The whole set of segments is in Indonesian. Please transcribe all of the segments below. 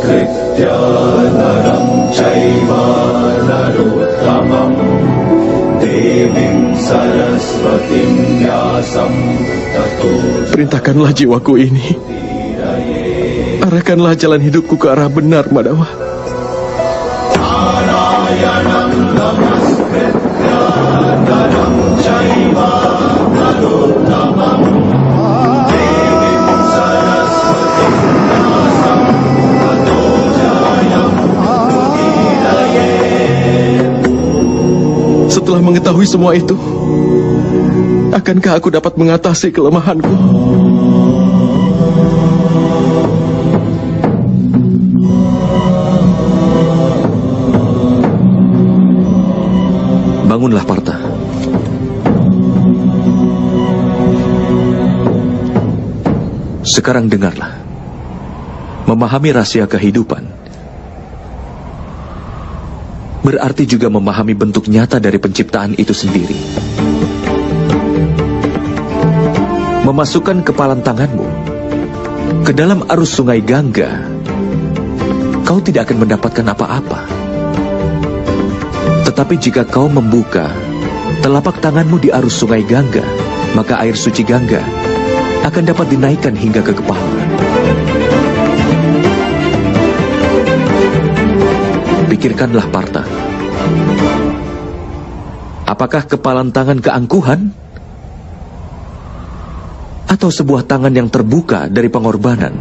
Namaskritya naram chaiva narottamam devim saraswatim vyasam tato. Perintahkanlah jiwaku ini. Arahkanlah jalan hidupku ke arah benar, Madawa. Narayanam namaskritya naram chaiva narottamam devim saraswatim vyasam tato jayam udiraye. Setelah mengetahui semua itu, akankah aku dapat mengatasi kelemahanku? Bangunlah, Partha. Sekarang dengarlah. Memahami rahasia kehidupan berarti juga memahami bentuk nyata dari penciptaan itu sendiri. Memasukkan kepalan tanganmu ke dalam arus sungai Gangga, kau tidak akan mendapatkan apa-apa. Tetapi jika kau membuka telapak tanganmu di arus sungai Gangga, maka air suci Gangga akan dapat dinaikkan hingga ke kepala. Pikirkanlah, Partha. Apakah kepalan tangan keangkuhan? Atau sebuah tangan yang terbuka dari pengorbanan?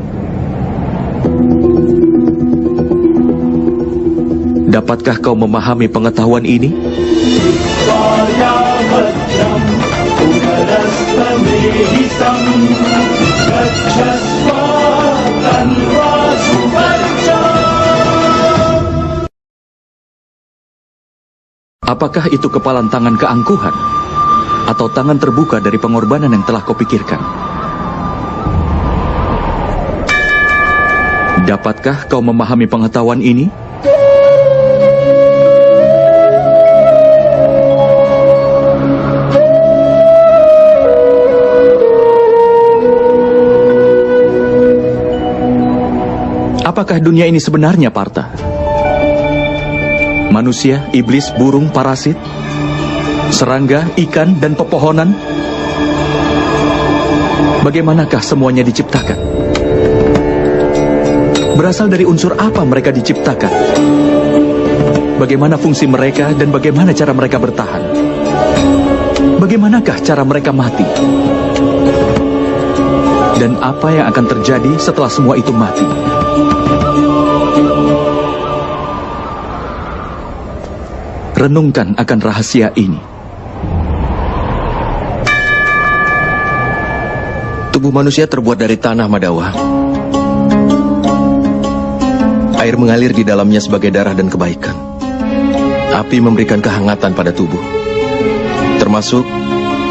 Dapatkah kau memahami pengetahuan ini? Apakah itu kepalan tangan keangkuhan? Atau tangan terbuka dari pengorbanan yang telah kau pikirkan? Dapatkah kau memahami pengetahuan ini? Apakah dunia ini sebenarnya, Partha? Manusia, iblis, burung, parasit, serangga, ikan, dan pepohonan? Bagaimanakah semuanya diciptakan? Berasal dari unsur apa mereka diciptakan? Bagaimana fungsi mereka dan bagaimana cara mereka bertahan? Bagaimanakah cara mereka mati? Dan apa yang akan terjadi setelah semua itu mati? Renungkan akan rahasia ini. Tubuh manusia terbuat dari tanah, Madawa. Air mengalir di dalamnya sebagai darah dan kebaikan. Api memberikan kehangatan pada tubuh, termasuk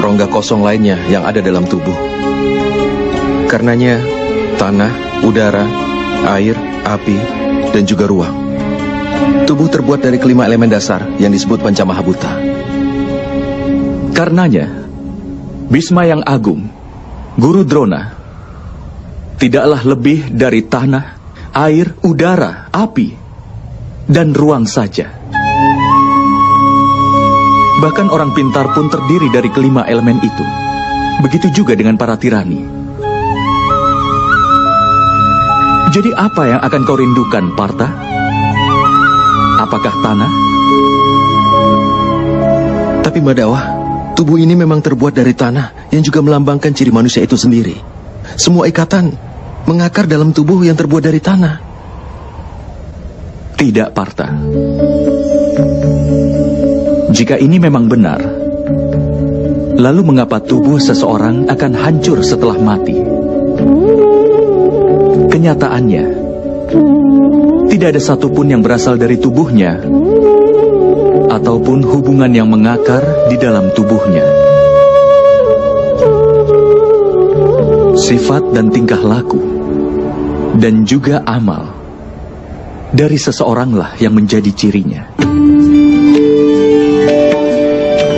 rongga kosong lainnya yang ada dalam tubuh. Karenanya, tanah, udara, air, api, dan juga ruang. Tubuh terbuat dari kelima elemen dasar yang disebut Pancamahabhuta. Karenanya, Bhisma yang agung, Guru Drona, tidaklah lebih dari tanah, air, udara, api, dan ruang saja. Bahkan orang pintar pun terdiri dari kelima elemen itu. Begitu juga dengan para tirani. Jadi apa yang akan kau rindukan, Partha? Apakah tanah? Tapi Madawa, tubuh ini memang terbuat dari tanah yang juga melambangkan ciri manusia itu sendiri. Semua ikatan mengakar dalam tubuh yang terbuat dari tanah. Tidak, Partha. Jika ini memang benar, lalu mengapa tubuh seseorang akan hancur setelah mati? Kenyataannya, tidak ada satupun yang berasal dari tubuhnya ataupun hubungan yang mengakar di dalam tubuhnya. Sifat dan tingkah laku dan juga amal dari seseoranglah yang menjadi cirinya.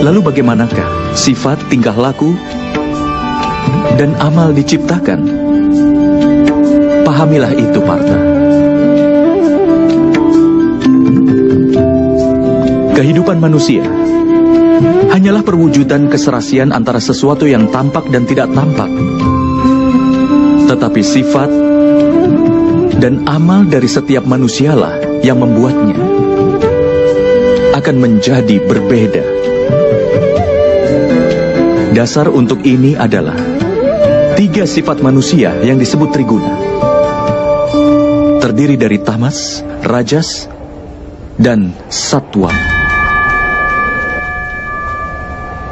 Lalu bagaimanakah sifat, tingkah laku dan amal diciptakan? Pahamilah itu, Partha. Kehidupan manusia hanyalah perwujudan keserasian antara sesuatu yang tampak dan tidak tampak. Tetapi sifat dan amal dari setiap manusialah yang membuatnya akan menjadi berbeda. Dasar untuk ini adalah 3 sifat manusia yang disebut triguna. Terdiri dari tamas, rajas, dan satwa.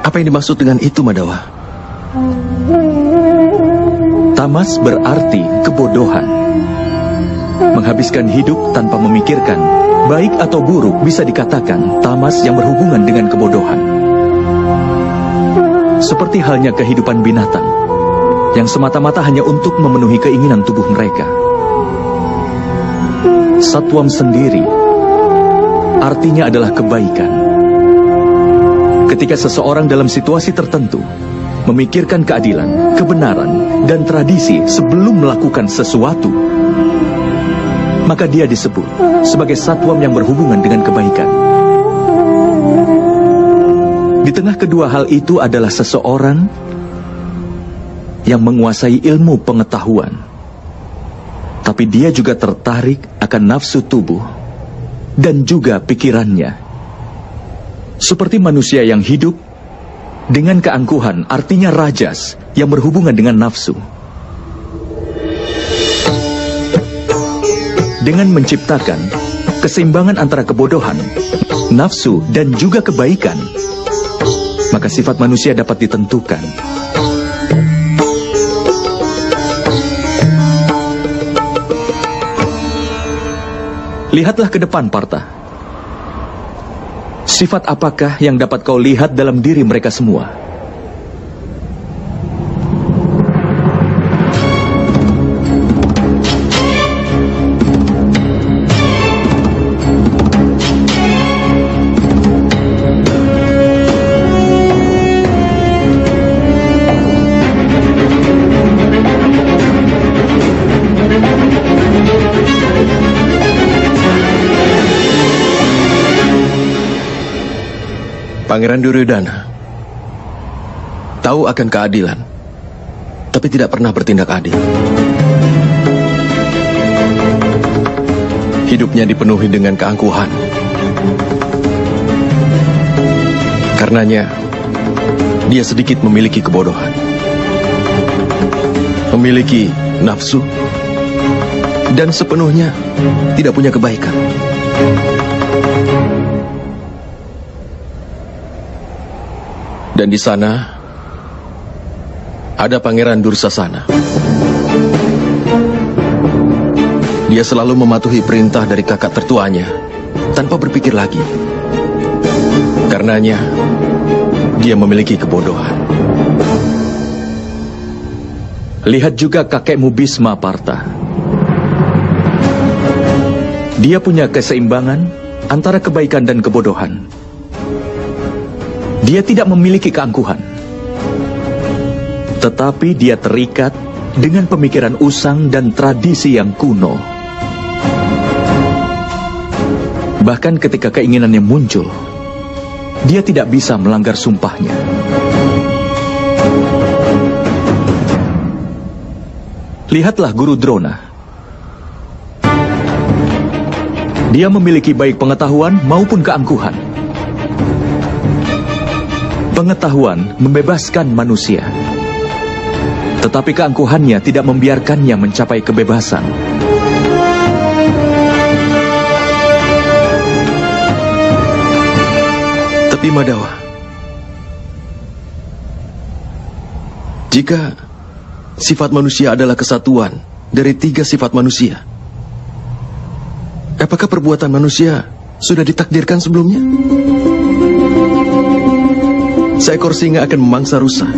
Apa yang dimaksud dengan itu, Madawa? Tamas berarti kebodohan. Menghabiskan hidup tanpa memikirkan, baik atau buruk bisa dikatakan tamas yang berhubungan dengan kebodohan. Seperti halnya kehidupan binatang, yang semata-mata hanya untuk memenuhi keinginan tubuh mereka. Satwam sendiri artinya adalah kebaikan. Ketika seseorang dalam situasi tertentu memikirkan keadilan, kebenaran, dan tradisi sebelum melakukan sesuatu, maka dia disebut sebagai satwam yang berhubungan dengan kebaikan. Di tengah kedua hal itu adalah seseorang yang menguasai ilmu pengetahuan, tapi dia juga tertarik akan nafsu tubuh dan juga pikirannya. Seperti manusia yang hidup dengan keangkuhan, artinya rajas yang berhubungan dengan nafsu. Dengan menciptakan keseimbangan antara kebodohan, nafsu, dan juga kebaikan, maka sifat manusia dapat ditentukan. Lihatlah ke depan, Partha. Sifat apakah yang dapat kau lihat dalam diri mereka semua? Pangeran Duryodhana tahu akan keadilan, tapi tidak pernah bertindak adil. Hidupnya dipenuhi dengan keangkuhan. Karenanya, dia sedikit memiliki kebodohan, memiliki nafsu, dan sepenuhnya tidak punya kebaikan. Dan di sana ada Pangeran Dursasana. Dia selalu mematuhi perintah dari kakak tertuanya tanpa berpikir lagi. Karenanya, dia memiliki kebodohan. Lihat juga kakekmu Bhisma, Partha. Dia punya keseimbangan antara kebaikan dan kebodohan. Dia tidak memiliki keangkuhan, tetapi dia terikat dengan pemikiran usang dan tradisi yang kuno. Bahkan ketika keinginannya muncul, dia tidak bisa melanggar sumpahnya. Lihatlah Guru Drona. Dia memiliki baik pengetahuan maupun keangkuhan. Pengetahuan membebaskan manusia, tetapi keangkuhannya tidak membiarkannya mencapai kebebasan. Tapi Madawa, jika sifat manusia adalah kesatuan dari 3 sifat manusia, apakah perbuatan manusia sudah ditakdirkan sebelumnya? Seekor singa akan memangsa rusa,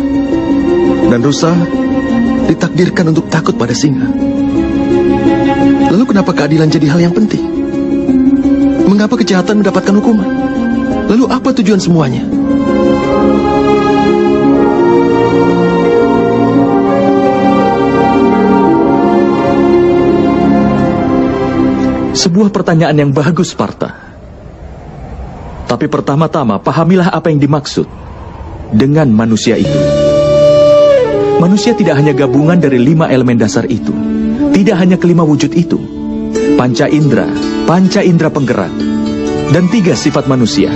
dan rusa ditakdirkan untuk takut pada singa. Lalu kenapa keadilan jadi hal yang penting? Mengapa kejahatan mendapatkan hukuman? Lalu apa tujuan semuanya? Sebuah pertanyaan yang bagus, Partha. Tapi pertama-tama pahamilah apa yang dimaksud dengan manusia itu. Manusia tidak hanya gabungan dari 5 elemen dasar itu. Tidak hanya kelima wujud itu. Panca indera penggerak, dan 3 sifat manusia.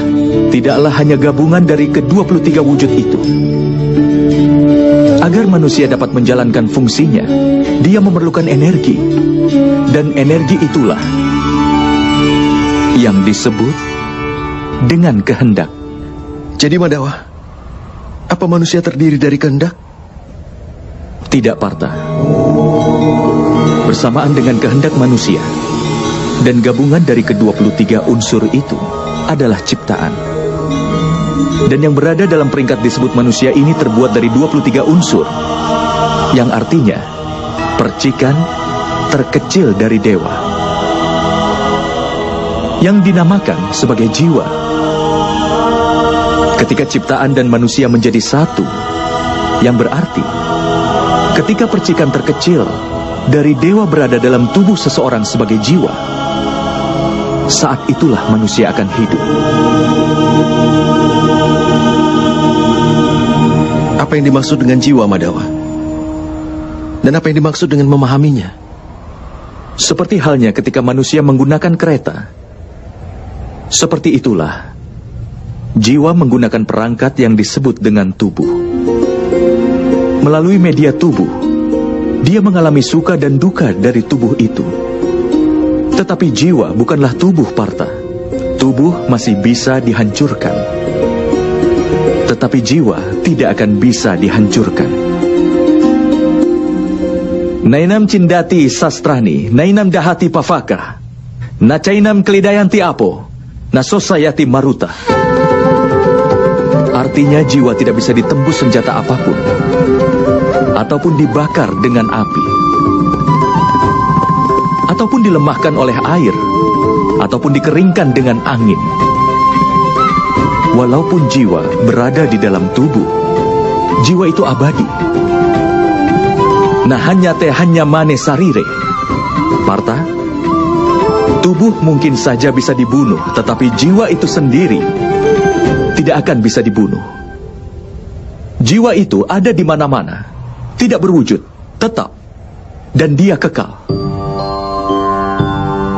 Tidaklah hanya gabungan dari ke-23 wujud itu. Agar manusia dapat menjalankan fungsinya, dia memerlukan energi. Dan energi itulah yang disebut dengan kehendak. Jadi Madawa, apa manusia terdiri dari kehendak? Tidak, Partha. Bersamaan dengan kehendak manusia dan gabungan dari ke-23 unsur itu adalah ciptaan. Dan yang berada dalam peringkat disebut manusia ini terbuat dari 23 unsur, yang artinya percikan terkecil dari dewa, yang dinamakan sebagai jiwa. Ketika ciptaan dan manusia menjadi satu, yang berarti ketika percikan terkecil dari dewa berada dalam tubuh seseorang sebagai jiwa, saat itulah manusia akan hidup. Apa yang dimaksud dengan jiwa, Madawa? Dan apa yang dimaksud dengan memahaminya? Seperti halnya ketika manusia menggunakan kereta. Seperti itulah jiwa menggunakan perangkat yang disebut dengan tubuh. Melalui media tubuh, dia mengalami suka dan duka dari tubuh itu. Tetapi jiwa bukanlah tubuh, Partha. Tubuh masih bisa dihancurkan. Tetapi jiwa tidak akan bisa dihancurkan. Nainam cindati sastrani, nainam dahati pavaka, nacainam kelidayanti apo, nasosayati maruta. Artinya jiwa tidak bisa ditembus senjata apapun, ataupun dibakar dengan api, ataupun dilemahkan oleh air, ataupun dikeringkan dengan angin. Walaupun jiwa berada di dalam tubuh, jiwa itu abadi. Nah hanya mane sarire. Partha, tubuh mungkin saja bisa dibunuh, tetapi jiwa itu sendiri tidak akan bisa dibunuh. Jiwa itu ada di mana-mana, tidak berwujud, tetap, dan dia kekal.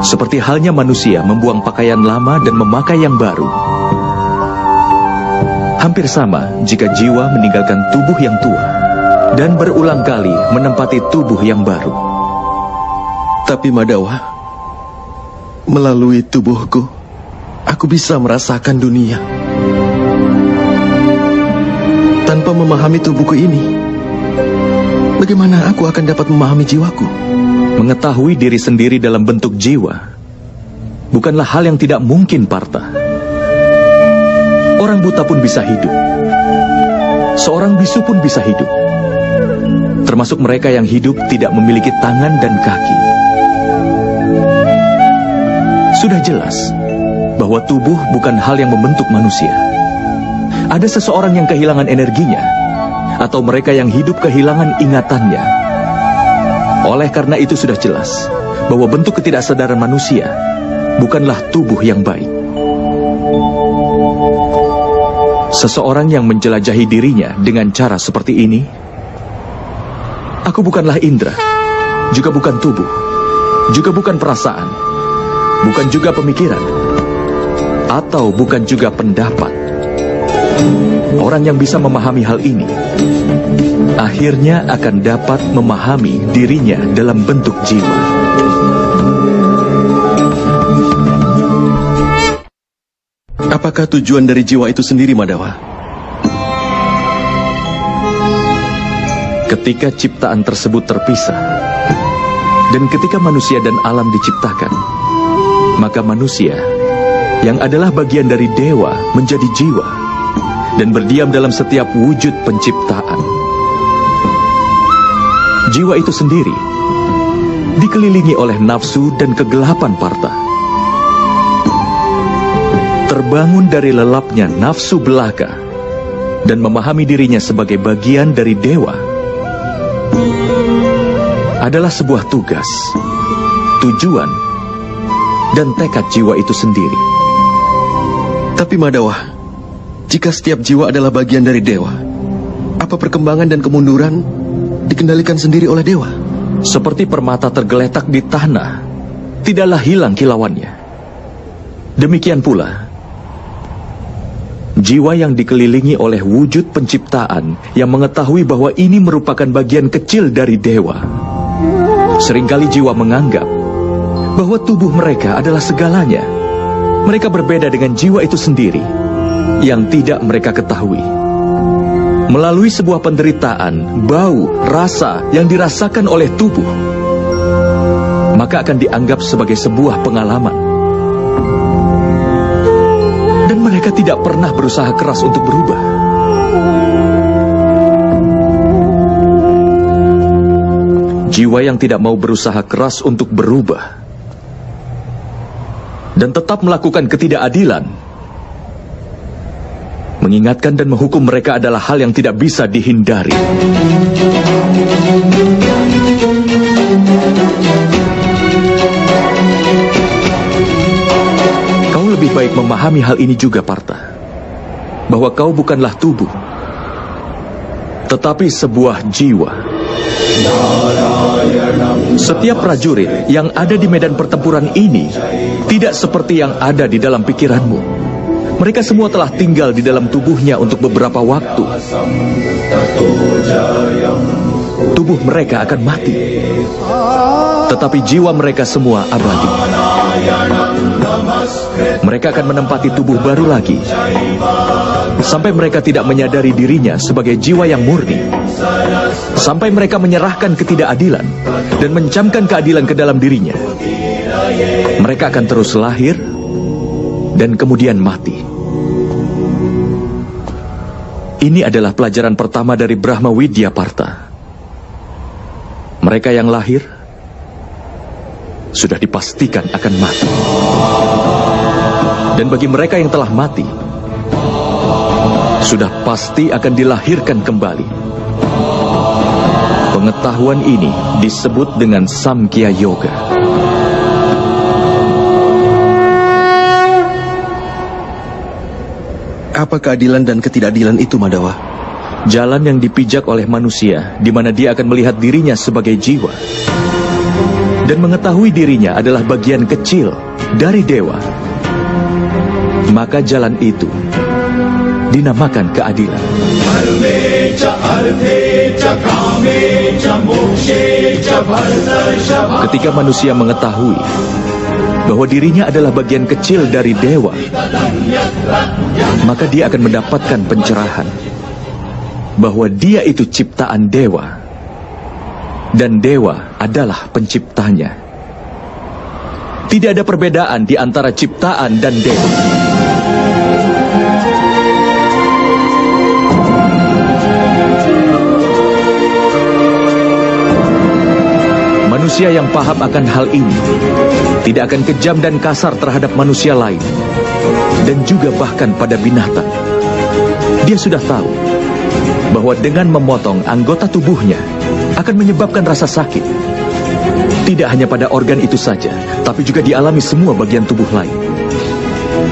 Seperti halnya manusia membuang pakaian lama dan memakai yang baru. Hampir sama jika jiwa meninggalkan tubuh yang tua dan berulang kali menempati tubuh yang baru. Tapi Madawa, melalui tubuhku, aku bisa merasakan dunia. Tanpa memahami tubuhku ini, bagaimana aku akan dapat memahami jiwaku? Mengetahui diri sendiri dalam bentuk jiwa bukanlah hal yang tidak mungkin, Partha. Orang buta pun bisa hidup. Seorang bisu pun bisa hidup. Termasuk mereka yang hidup tidak memiliki tangan dan kaki. Sudah jelas bahwa tubuh bukan hal yang membentuk manusia. Ada seseorang yang kehilangan energinya, atau mereka yang hidup kehilangan ingatannya. Oleh karena itu sudah jelas bahwa bentuk ketidaksadaran manusia bukanlah tubuh yang baik. Seseorang yang menjelajahi dirinya dengan cara seperti ini, aku bukanlah indera, juga bukan tubuh, juga bukan perasaan, bukan juga pemikiran, atau bukan juga pendapat. Orang yang bisa memahami hal ini akhirnya akan dapat memahami dirinya dalam bentuk jiwa. Apakah tujuan dari jiwa itu sendiri, Madawa? Ketika ciptaan tersebut terpisah, dan ketika manusia dan alam diciptakan, maka manusia yang adalah bagian dari dewa menjadi jiwa dan berdiam dalam setiap wujud penciptaan. Jiwa itu sendiri dikelilingi oleh nafsu dan kegelapan, Partha. Terbangun dari lelapnya nafsu belaka dan memahami dirinya sebagai bagian dari dewa adalah sebuah tugas, tujuan, dan tekad jiwa itu sendiri. Tapi Madawa, jika setiap jiwa adalah bagian dari dewa, apa perkembangan dan kemunduran dikendalikan sendiri oleh dewa? Seperti permata tergeletak di tanah, tidaklah hilang kilauannya. Demikian pula, jiwa yang dikelilingi oleh wujud penciptaan yang mengetahui bahwa ini merupakan bagian kecil dari dewa. Seringkali jiwa menganggap bahwa tubuh mereka adalah segalanya. Mereka berbeda dengan jiwa itu sendiri yang tidak mereka ketahui. Melalui sebuah penderitaan, bau, rasa yang dirasakan oleh tubuh, maka akan dianggap sebagai sebuah pengalaman. Dan mereka tidak pernah berusaha keras untuk berubah. Jiwa yang tidak mau berusaha keras untuk berubah dan tetap melakukan ketidakadilan, mengingatkan dan menghukum mereka adalah hal yang tidak bisa dihindari. Kau lebih baik memahami hal ini juga, Partha, bahwa kau bukanlah tubuh, tetapi sebuah jiwa. Setiap prajurit yang ada di medan pertempuran ini tidak seperti yang ada di dalam pikiranmu. Mereka semua telah tinggal di dalam tubuhnya untuk beberapa waktu. Tubuh mereka akan mati, tetapi jiwa mereka semua abadi. Mereka akan menempati tubuh baru lagi sampai mereka tidak menyadari dirinya sebagai jiwa yang murni, sampai mereka menyerahkan ketidakadilan dan mencamkan keadilan ke dalam dirinya. Mereka akan terus lahir dan kemudian mati. Ini adalah pelajaran pertama dari Brahma Widya, Partha. Mereka yang lahir sudah dipastikan akan mati. Dan bagi mereka yang telah mati, sudah pasti akan dilahirkan kembali. Pengetahuan ini disebut dengan Samkhya Yoga. Apa keadilan dan ketidakadilan itu, Madawa? Jalan yang dipijak oleh manusia, di mana dia akan melihat dirinya sebagai jiwa dan mengetahui dirinya adalah bagian kecil dari dewa. Maka jalan itu dinamakan keadilan. Ketika manusia mengetahui bahwa dirinya adalah bagian kecil dari dewa, maka dia akan mendapatkan pencerahan bahwa dia itu ciptaan dewa dan dewa adalah penciptanya. Tidak ada perbedaan di antara ciptaan dan dewa. Manusia yang paham akan hal ini tidak akan kejam dan kasar terhadap manusia lain dan juga bahkan pada binatang. Dia sudah tahu bahwa dengan memotong anggota tubuhnya akan menyebabkan rasa sakit. Tidak hanya pada organ itu saja, tapi juga dialami semua bagian tubuh lain.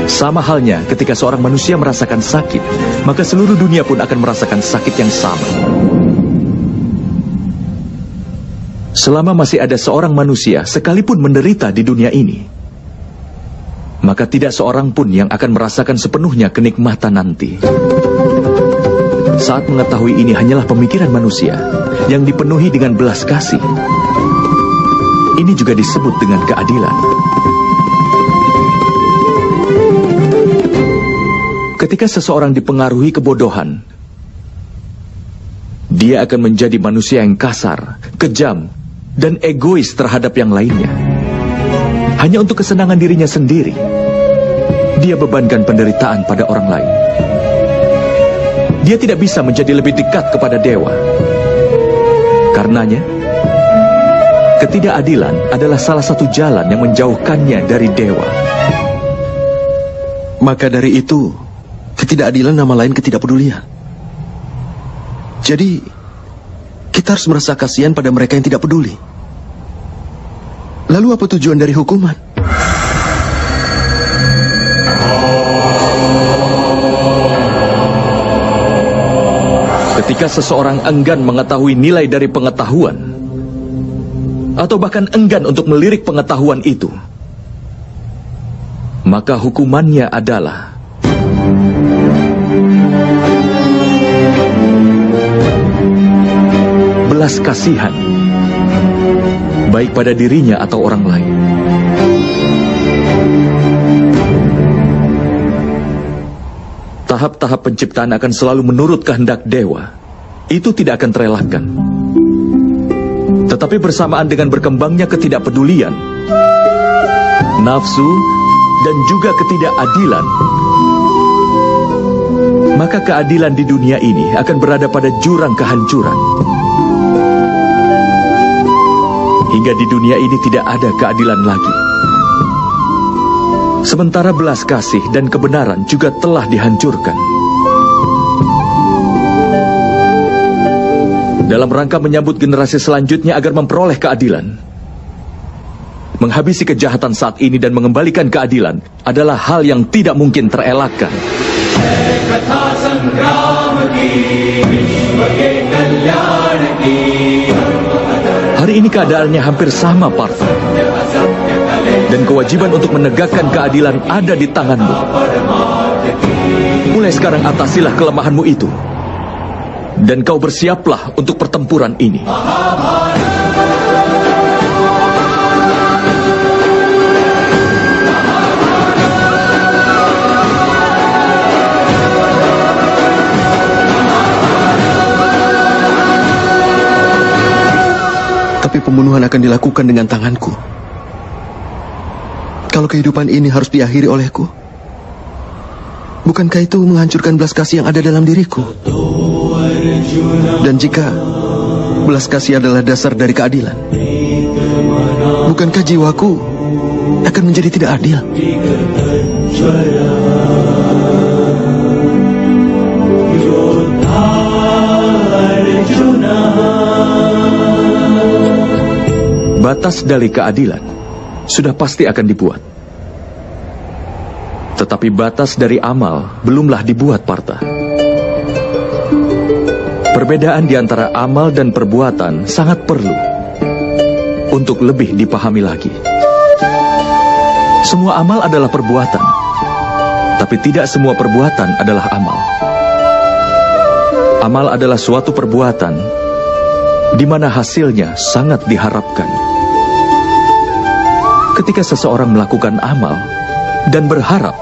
Sama halnya ketika seorang manusia merasakan sakit, maka seluruh dunia pun akan merasakan sakit yang sama. Selama masih ada seorang manusia sekalipun menderita di dunia ini, maka tidak seorang pun yang akan merasakan sepenuhnya kenikmatan nanti. Saat mengetahui ini hanyalah pemikiran manusia yang dipenuhi dengan belas kasih, ini juga disebut dengan keadilan. Ketika seseorang dipengaruhi kebodohan, dia akan menjadi manusia yang kasar, kejam, dan egois terhadap yang lainnya. Hanya untuk kesenangan dirinya sendiri, dia bebankan penderitaan pada orang lain. Dia tidak bisa menjadi lebih dekat kepada dewa. Karenanya, ketidakadilan adalah salah satu jalan yang menjauhkannya dari dewa. Maka dari itu, ketidakadilan nama lain ketidakpedulian. Jadi, kita harus merasa kasihan pada mereka yang tidak peduli. Lalu apa tujuan dari hukuman? Ketika seseorang enggan mengetahui nilai dari pengetahuan, atau bahkan enggan untuk melirik pengetahuan itu, maka hukumannya adalah belas kasihan, baik pada dirinya atau orang lain. Tahap-tahap penciptaan akan selalu menurut kehendak dewa. Itu tidak akan terelakkan. Tetapi bersamaan dengan berkembangnya ketidakpedulian, nafsu, dan juga ketidakadilan, maka keadilan di dunia ini akan berada pada jurang kehancuran. Hingga di dunia ini tidak ada keadilan lagi. Sementara belas kasih dan kebenaran juga telah dihancurkan. Dalam rangka menyambut generasi selanjutnya agar memperoleh keadilan, menghabisi kejahatan saat ini dan mengembalikan keadilan adalah hal yang tidak mungkin terelakkan. Hari ini keadaannya hampir sama, Partha. Dan kewajiban untuk menegakkan keadilan ada di tanganmu. Mulai sekarang atasilah kelemahanmu itu. Dan kau bersiaplah untuk pertempuran ini. Tapi pembunuhan akan dilakukan dengan tanganku. Kalau kehidupan ini harus diakhiri olehku, bukankah itu menghancurkan belas kasih yang ada dalam diriku? Dan jika belas kasih adalah dasar dari keadilan, bukankah jiwaku akan menjadi tidak adil? Batas dari keadilan sudah pasti akan dibuat. Tetapi batas dari amal belumlah dibuat, Partha. Perbedaan di antara amal dan perbuatan sangat perlu untuk lebih dipahami lagi. Semua amal adalah perbuatan, tapi tidak semua perbuatan adalah amal. Amal adalah suatu perbuatan di mana hasilnya sangat diharapkan. Ketika seseorang melakukan amal dan berharap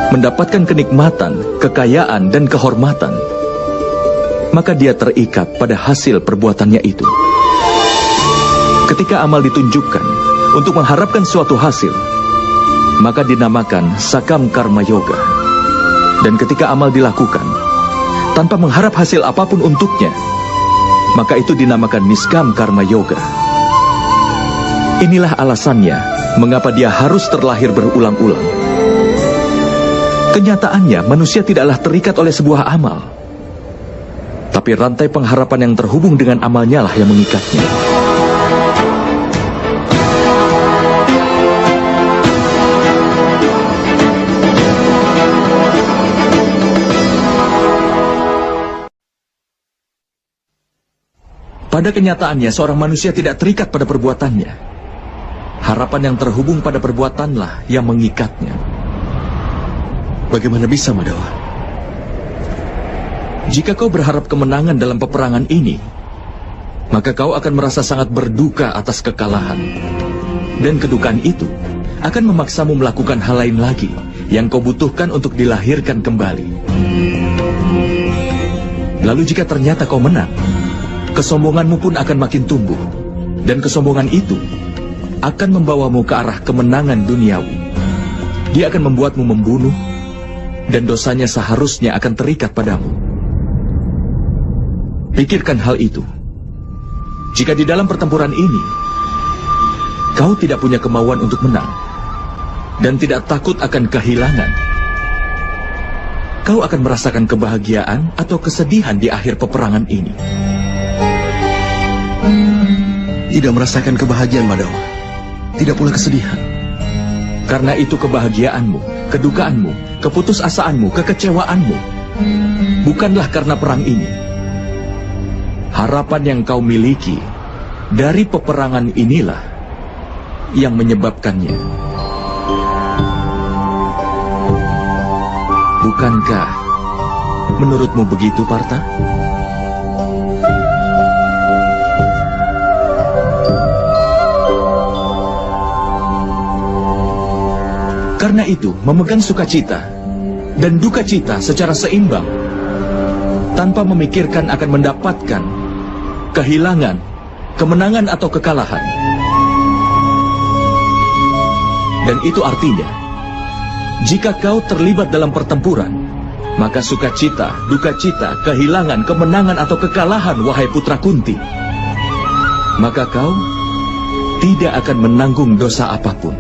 mendapatkan kenikmatan, kekayaan, dan kehormatan, maka dia terikat pada hasil perbuatannya itu. Ketika amal ditunjukkan untuk mengharapkan suatu hasil, maka dinamakan sakam karma yoga. Dan ketika amal dilakukan tanpa mengharap hasil apapun untuknya, maka itu dinamakan niskam karma yoga. Inilah alasannya mengapa dia harus terlahir berulang-ulang. Kenyataannya manusia tidaklah terikat oleh sebuah amal, tapi rantai pengharapan yang terhubung dengan amalnya lah yang mengikatnya. Pada kenyataannya seorang manusia tidak terikat pada perbuatannya. Harapan yang terhubung pada perbuatanlah yang mengikatnya. Bagaimana bisa, Madhawa? Jika kau berharap kemenangan dalam peperangan ini, maka kau akan merasa sangat berduka atas kekalahan. Dan kedukaan itu akan memaksamu melakukan hal lain lagi yang kau butuhkan untuk dilahirkan kembali. Lalu jika ternyata kau menang, kesombonganmu pun akan makin tumbuh. Dan kesombongan itu akan membawamu ke arah kemenangan duniawi. Dia akan membuatmu membunuh, dan dosanya seharusnya akan terikat padamu. Pikirkan hal itu. Jika di dalam pertempuran ini, kau tidak punya kemauan untuk menang, dan tidak takut akan kehilangan, kau akan merasakan kebahagiaan atau kesedihan di akhir peperangan ini. Tidak merasakan kebahagiaan, Madhawa. Tidak pula kesedihan. Karena itu kebahagiaanmu, kedukaanmu, keputusasaanmu, kekecewaanmu bukanlah karena perang ini, harapan yang kau miliki dari peperangan inilah yang menyebabkannya. Bukankah menurutmu begitu, Partha? Karena itu, memegang sukacita dan duka cita secara seimbang, tanpa memikirkan akan mendapatkan kehilangan, kemenangan atau kekalahan. Dan itu artinya, jika kau terlibat dalam pertempuran, maka sukacita, duka cita, kehilangan, kemenangan atau kekalahan, wahai putra Kunti, maka kau tidak akan menanggung dosa apapun.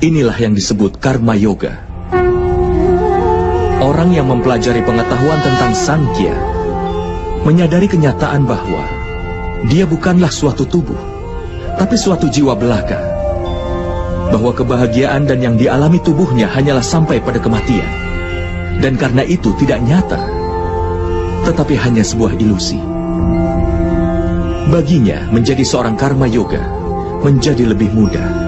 Inilah yang disebut karma yoga. Orang yang mempelajari pengetahuan tentang Sankhya menyadari kenyataan bahwa dia bukanlah suatu tubuh, tapi suatu jiwa belaka. Bahwa kebahagiaan dan yang dialami tubuhnya hanyalah sampai pada kematian. Dan karena itu tidak nyata, tetapi hanya sebuah ilusi. Baginya, menjadi seorang karma yoga menjadi lebih mudah.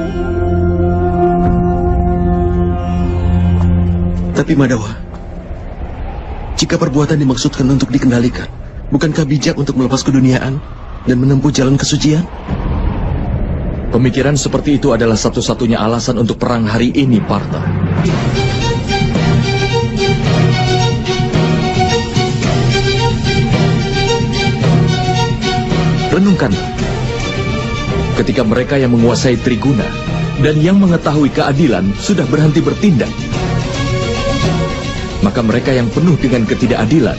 Tapi Madawa, jika perbuatan dimaksudkan untuk dikendalikan, bukankah bijak untuk melepas keduniaan dan menempuh jalan kesucian? Pemikiran seperti itu adalah satu-satunya alasan untuk perang hari ini, Partha. Renungkanlah, ketika mereka yang menguasai Triguna dan yang mengetahui keadilan sudah berhenti bertindak, maka mereka yang penuh dengan ketidakadilan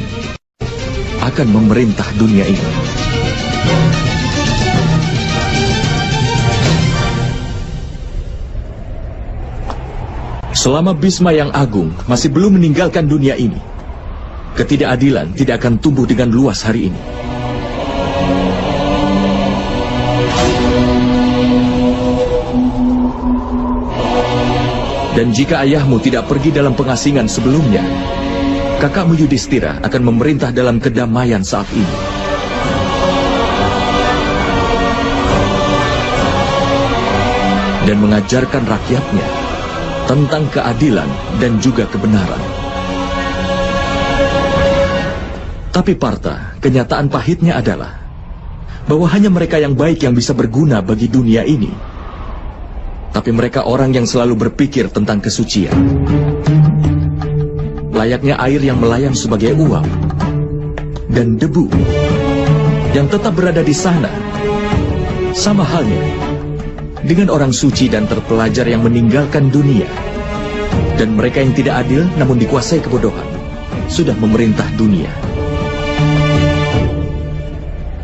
akan memerintah dunia ini. Selama Bhisma yang agung masih belum meninggalkan dunia ini, ketidakadilan tidak akan tumbuh dengan luas hari ini. Dan jika ayahmu tidak pergi dalam pengasingan sebelumnya, kakakmu Yudhistira akan memerintah dalam kedamaian saat ini. Dan mengajarkan rakyatnya tentang keadilan dan juga kebenaran. Tapi Partha, kenyataan pahitnya adalah bahwa hanya mereka yang baik yang bisa berguna bagi dunia ini. Tapi mereka orang yang selalu berpikir tentang kesucian. Layaknya air yang melayang sebagai uap dan debu yang tetap berada di sana. Sama halnya dengan orang suci dan terpelajar yang meninggalkan dunia. Dan mereka yang tidak adil namun dikuasai kebodohan sudah memerintah dunia.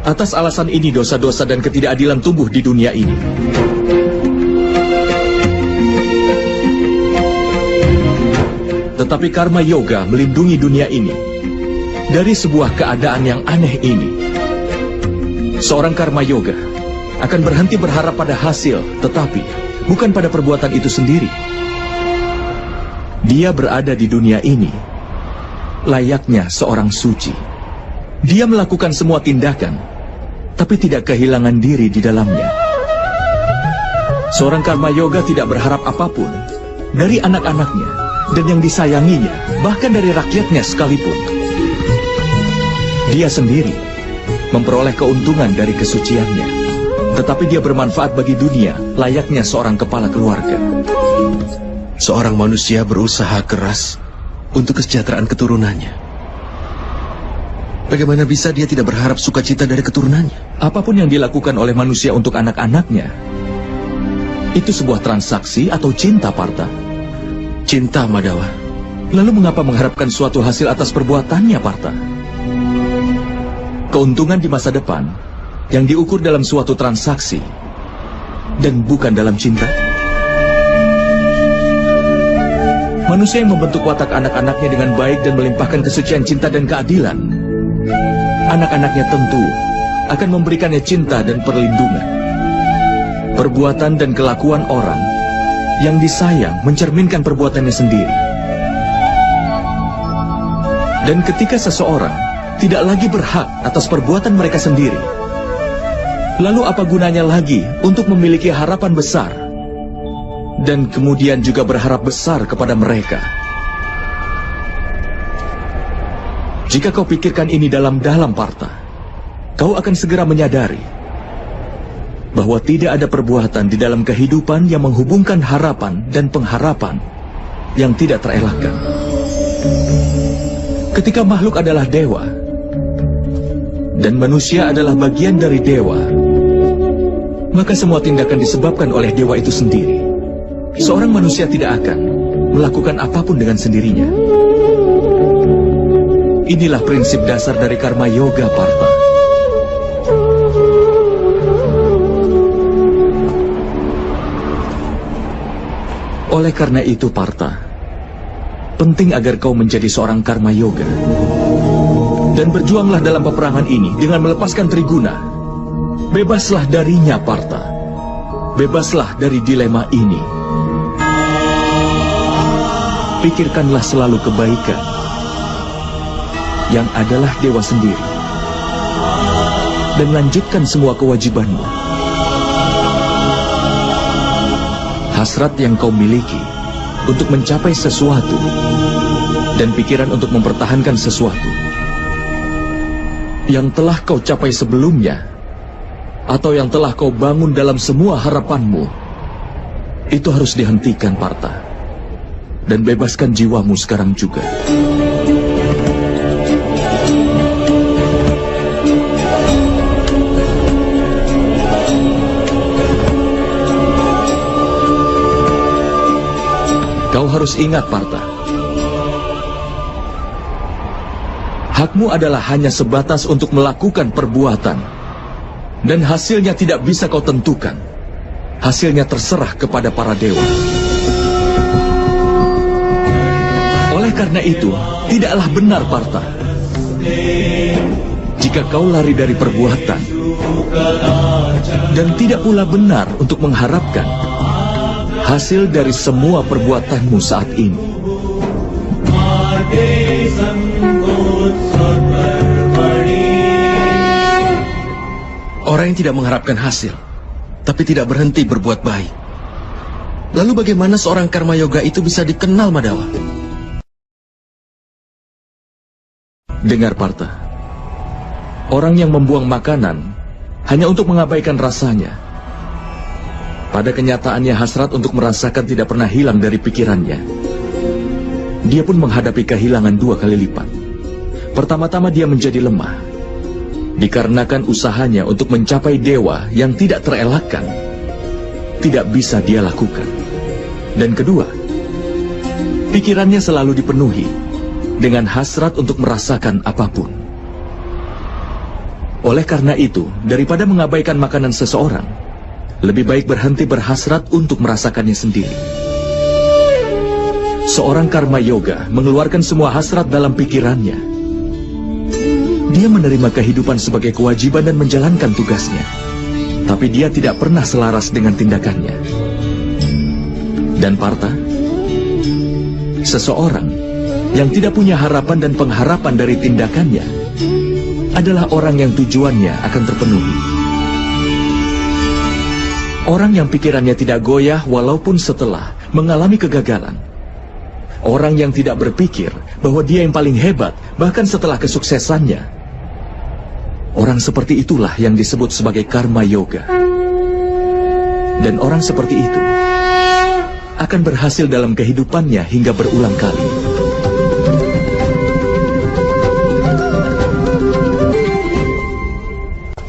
Atas alasan ini dosa-dosa dan ketidakadilan tumbuh di dunia ini. Tetapi karma yoga melindungi dunia ini dari sebuah keadaan yang aneh ini. Seorang karma yoga akan berhenti berharap pada hasil, tetapi bukan pada perbuatan itu sendiri. Dia berada di dunia ini layaknya seorang suci. Dia melakukan semua tindakan, tapi tidak kehilangan diri di dalamnya. Seorang karma yoga tidak berharap apapun dari anak-anaknya dan yang disayanginya, bahkan dari rakyatnya sekalipun. Dia sendiri memperoleh keuntungan dari kesuciannya, tetapi dia bermanfaat bagi dunia layaknya seorang kepala keluarga. Seorang manusia berusaha keras untuk kesejahteraan keturunannya. Bagaimana bisa dia tidak berharap sukacita dari keturunannya? Apapun yang dilakukan oleh manusia untuk anak-anaknya, itu sebuah transaksi atau cinta, Partha. Cinta, Madawa. Lalu mengapa mengharapkan suatu hasil atas perbuatannya, Partha? Keuntungan di masa depan yang diukur dalam suatu transaksi dan bukan dalam cinta. Manusia yang membentuk watak anak-anaknya dengan baik dan melimpahkan kesucian cinta dan keadilan, anak-anaknya tentu akan memberikannya cinta dan perlindungan. Perbuatan dan kelakuan orang yang disayang mencerminkan perbuatannya sendiri. Dan ketika seseorang tidak lagi berhak atas perbuatan mereka sendiri. Lalu apa gunanya lagi untuk memiliki harapan besar dan kemudian juga berharap besar kepada mereka? Jika kau pikirkan ini dalam-dalam, Partha, kau akan segera menyadari bahwa tidak ada perbuatan di dalam kehidupan yang menghubungkan harapan dan pengharapan yang tidak terelakkan. Ketika makhluk adalah dewa dan manusia adalah bagian dari dewa, maka semua tindakan disebabkan oleh dewa itu sendiri. Seorang manusia tidak akan melakukan apapun dengan sendirinya. Inilah prinsip dasar dari karma yoga, Partha. Oleh karena itu, Partha, penting agar kau menjadi seorang karma yoga. Dan berjuanglah dalam peperangan ini dengan melepaskan Triguna. Bebaslah darinya, Partha. Bebaslah dari dilema ini. Pikirkanlah selalu kebaikan yang adalah dewa sendiri. Dan lanjutkan semua kewajibanmu. Hasrat yang kau miliki untuk mencapai sesuatu dan pikiran untuk mempertahankan sesuatu yang telah kau capai sebelumnya atau yang telah kau bangun dalam semua harapanmu, itu harus dihentikan, Partha, dan bebaskan jiwamu sekarang juga. Kau harus ingat, Partha, hakmu adalah hanya sebatas untuk melakukan perbuatan, dan hasilnya tidak bisa kau tentukan. Hasilnya terserah kepada para dewa. Oleh karena itu, tidaklah benar, Partha, jika kau lari dari perbuatan, dan tidak pula benar untuk mengharapkan hasil dari semua perbuatanmu saat ini. Orang yang tidak mengharapkan hasil, tapi tidak berhenti berbuat baik. Lalu bagaimana seorang karma yoga itu bisa dikenal, Madawa? Dengar, Partha, orang yang membuang makanan hanya untuk mengabaikan rasanya, pada kenyataannya hasrat untuk merasakan tidak pernah hilang dari pikirannya. Dia pun menghadapi kehilangan 2 kali lipat. Pertama-tama dia menjadi lemah, dikarenakan usahanya untuk mencapai dewa yang tidak terelakkan, tidak bisa dia lakukan. Dan kedua, pikirannya selalu dipenuhi dengan hasrat untuk merasakan apapun. Oleh karena itu, daripada mengabaikan makanan seseorang, lebih baik berhenti berhasrat untuk merasakannya sendiri. Seorang karma yoga mengeluarkan semua hasrat dalam pikirannya. Dia menerima kehidupan sebagai kewajiban dan menjalankan tugasnya. Tapi dia tidak pernah selaras dengan tindakannya. Dan Partha, seseorang yang tidak punya harapan dan pengharapan dari tindakannya adalah orang yang tujuannya akan terpenuhi. Orang yang pikirannya tidak goyah walaupun setelah mengalami kegagalan. Orang yang tidak berpikir bahwa dia yang paling hebat bahkan setelah kesuksesannya. Orang seperti itulah yang disebut sebagai karma yoga. Dan orang seperti itu akan berhasil dalam kehidupannya hingga berulang kali.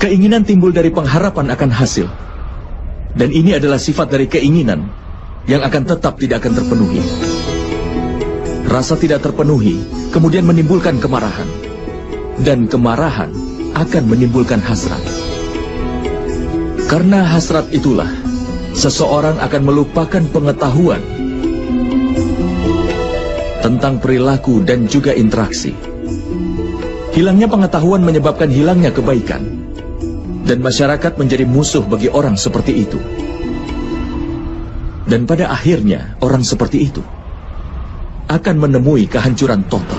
Keinginan timbul dari pengharapan akan hasil. Dan ini adalah sifat dari keinginan yang akan tetap tidak akan terpenuhi. Rasa tidak terpenuhi kemudian menimbulkan kemarahan. Dan kemarahan akan menimbulkan hasrat. Karena hasrat itulah, seseorang akan melupakan pengetahuan tentang perilaku dan juga interaksi. Hilangnya pengetahuan menyebabkan hilangnya kebaikan. Dan masyarakat menjadi musuh bagi orang seperti itu. Dan pada akhirnya, orang seperti itu akan menemui kehancuran total.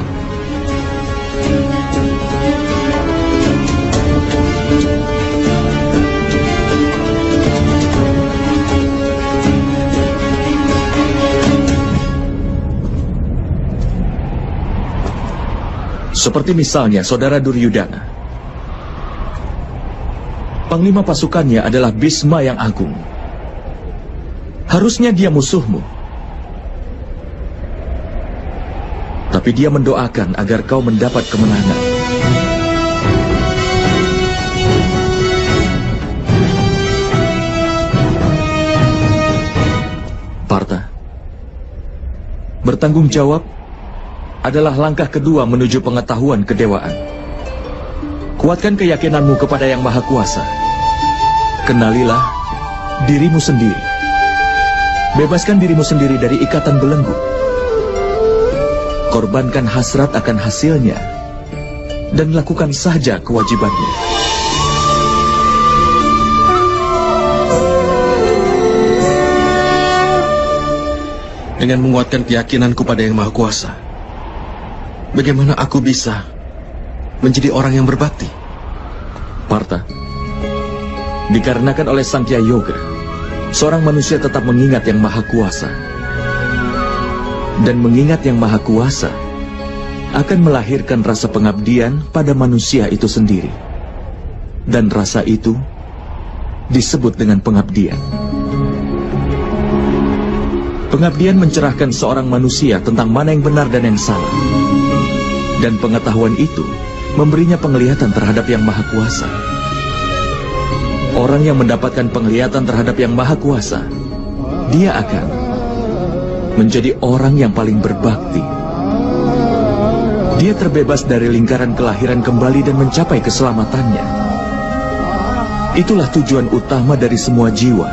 Seperti misalnya saudara Duryudana. Panglima pasukannya adalah Bhisma yang agung. Harusnya dia musuhmu. Tapi dia mendoakan agar kau mendapat kemenangan. Partha, bertanggung jawab adalah langkah kedua menuju pengetahuan kedewaan. Kuatkan keyakinanmu kepada Yang Maha Kuasa. Kenalilah dirimu sendiri. Bebaskan dirimu sendiri dari ikatan belenggu. Korbankan hasrat akan hasilnya dan lakukan saja kewajibannya. Dengan menguatkan keyakinanku pada Yang Maha Kuasa, bagaimana aku bisa menjadi orang yang berbakti? Partha, dikarenakan oleh Sankhya Yoga, seorang manusia tetap mengingat Yang Maha Kuasa. Dan mengingat Yang Maha Kuasa akan melahirkan rasa pengabdian pada manusia itu sendiri. Dan rasa itu disebut dengan pengabdian. Pengabdian mencerahkan seorang manusia tentang mana yang benar dan yang salah. Dan pengetahuan itu memberinya penglihatan terhadap Yang Maha Kuasa. Orang yang mendapatkan penglihatan terhadap Yang Maha Kuasa, dia akan menjadi orang yang paling berbakti. Dia terbebas dari lingkaran kelahiran kembali dan mencapai keselamatannya. Itulah tujuan utama dari semua jiwa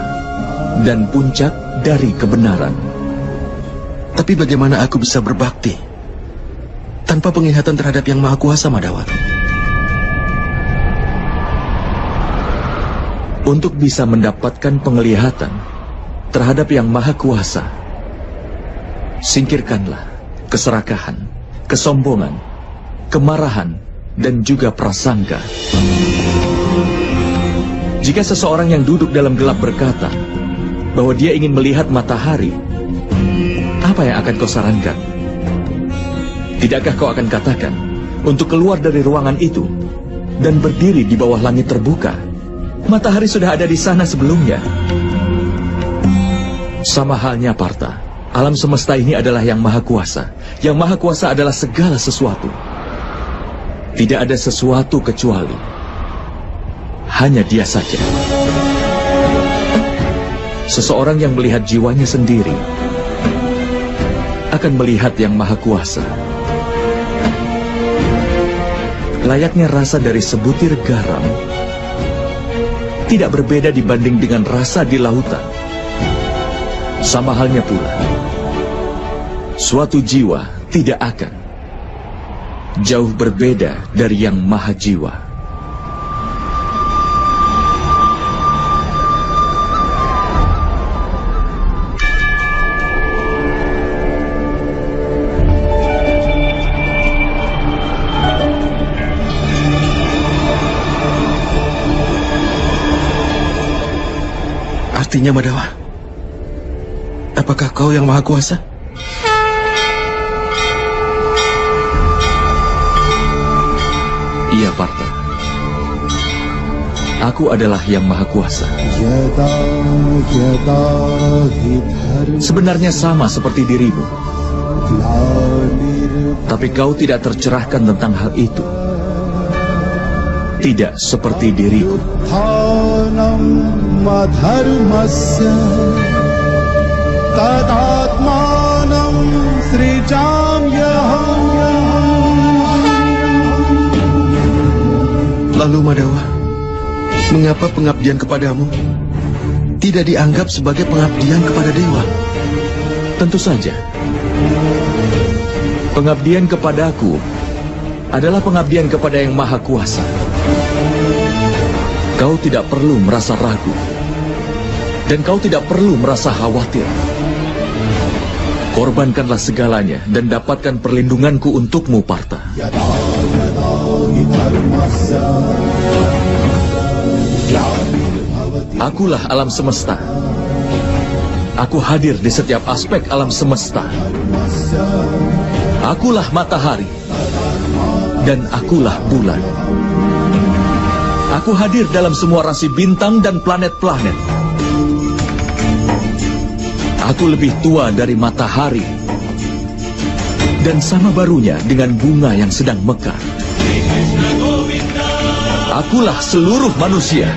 dan puncak dari kebenaran. Tapi bagaimana aku bisa berbakti tanpa penglihatan terhadap Yang Maha Kuasa, Madhawa? Untuk bisa mendapatkan penglihatan terhadap Yang Maha Kuasa, singkirkanlah keserakahan, kesombongan, kemarahan, dan juga prasangka. Jika seseorang yang duduk dalam gelap berkata bahwa dia ingin melihat matahari, apa yang akan kau sarankan? Tidakkah kau akan katakan untuk keluar dari ruangan itu dan berdiri di bawah langit terbuka? Matahari sudah ada di sana sebelumnya. Sama halnya, Partha. Alam semesta ini adalah Yang Maha Kuasa. Yang Maha Kuasa adalah segala sesuatu. Tidak ada sesuatu kecuali hanya Dia saja. Seseorang yang melihat jiwanya sendiri akan melihat Yang Maha Kuasa. Layaknya rasa dari sebutir garam tidak berbeda dibanding dengan rasa di lautan. Sama halnya pula, suatu jiwa tidak akan jauh berbeda dari Yang Maha Jiwa. Artinya, Madhawa, apakah kau Yang Maha Kuasa? Iya, Partha. Aku adalah Yang Maha Kuasa. Sebenarnya sama seperti dirimu. Tapi kau tidak tercerahkan tentang hal itu. Tidak seperti diriku. Lalu, Madhawa, mengapa pengabdian kepadamu tidak dianggap sebagai pengabdian kepada dewa? Tentu saja. Pengabdian kepadaku adalah pengabdian kepada Yang Maha Kuasa. Kau tidak perlu merasa ragu. Dan kau tidak perlu merasa khawatir. Korbankanlah segalanya dan dapatkan perlindunganku untukmu, Partha. Akulah alam semesta. Aku hadir di setiap aspek alam semesta. Akulah matahari. dan akulah bulan. Aku hadir dalam semua rasi bintang dan planet-planet. Aku lebih tua dari matahari, dan sama barunya dengan bunga yang sedang mekar. Akulah seluruh manusia.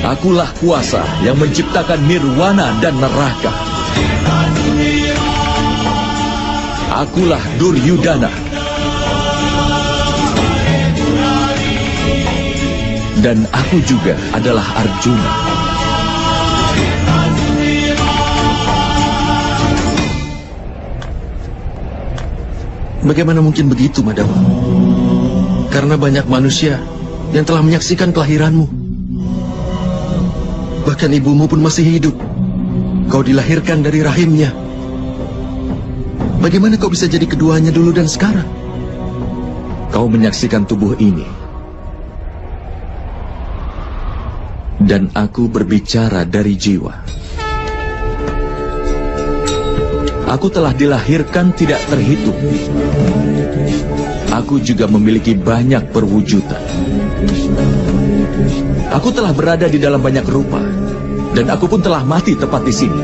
Akulah kuasa yang menciptakan nirwana dan neraka. Akulah Duryudana. Dan aku juga adalah Arjuna. Bagaimana mungkin begitu, Madama? Karena banyak manusia yang telah menyaksikan kelahiranmu. Bahkan ibumu pun masih hidup. Kau dilahirkan dari rahimnya. Bagaimana kau bisa jadi keduanya dulu dan sekarang? Kau menyaksikan tubuh ini. Dan aku berbicara dari jiwa. Aku telah dilahirkan tidak terhitung. Aku juga memiliki banyak perwujudan. Aku telah berada di dalam banyak rupa. Dan aku pun telah mati tepat di sini.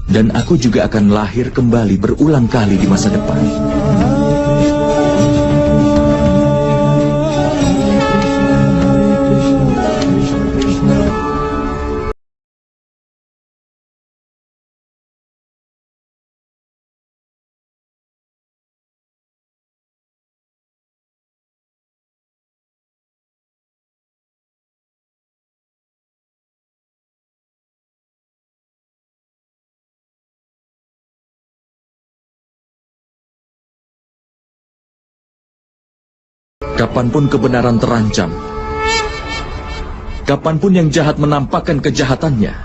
Dan aku juga akan lahir kembali berulang kali di masa depan. Kapanpun kebenaran terancam, kapanpun yang jahat menampakkan kejahatannya,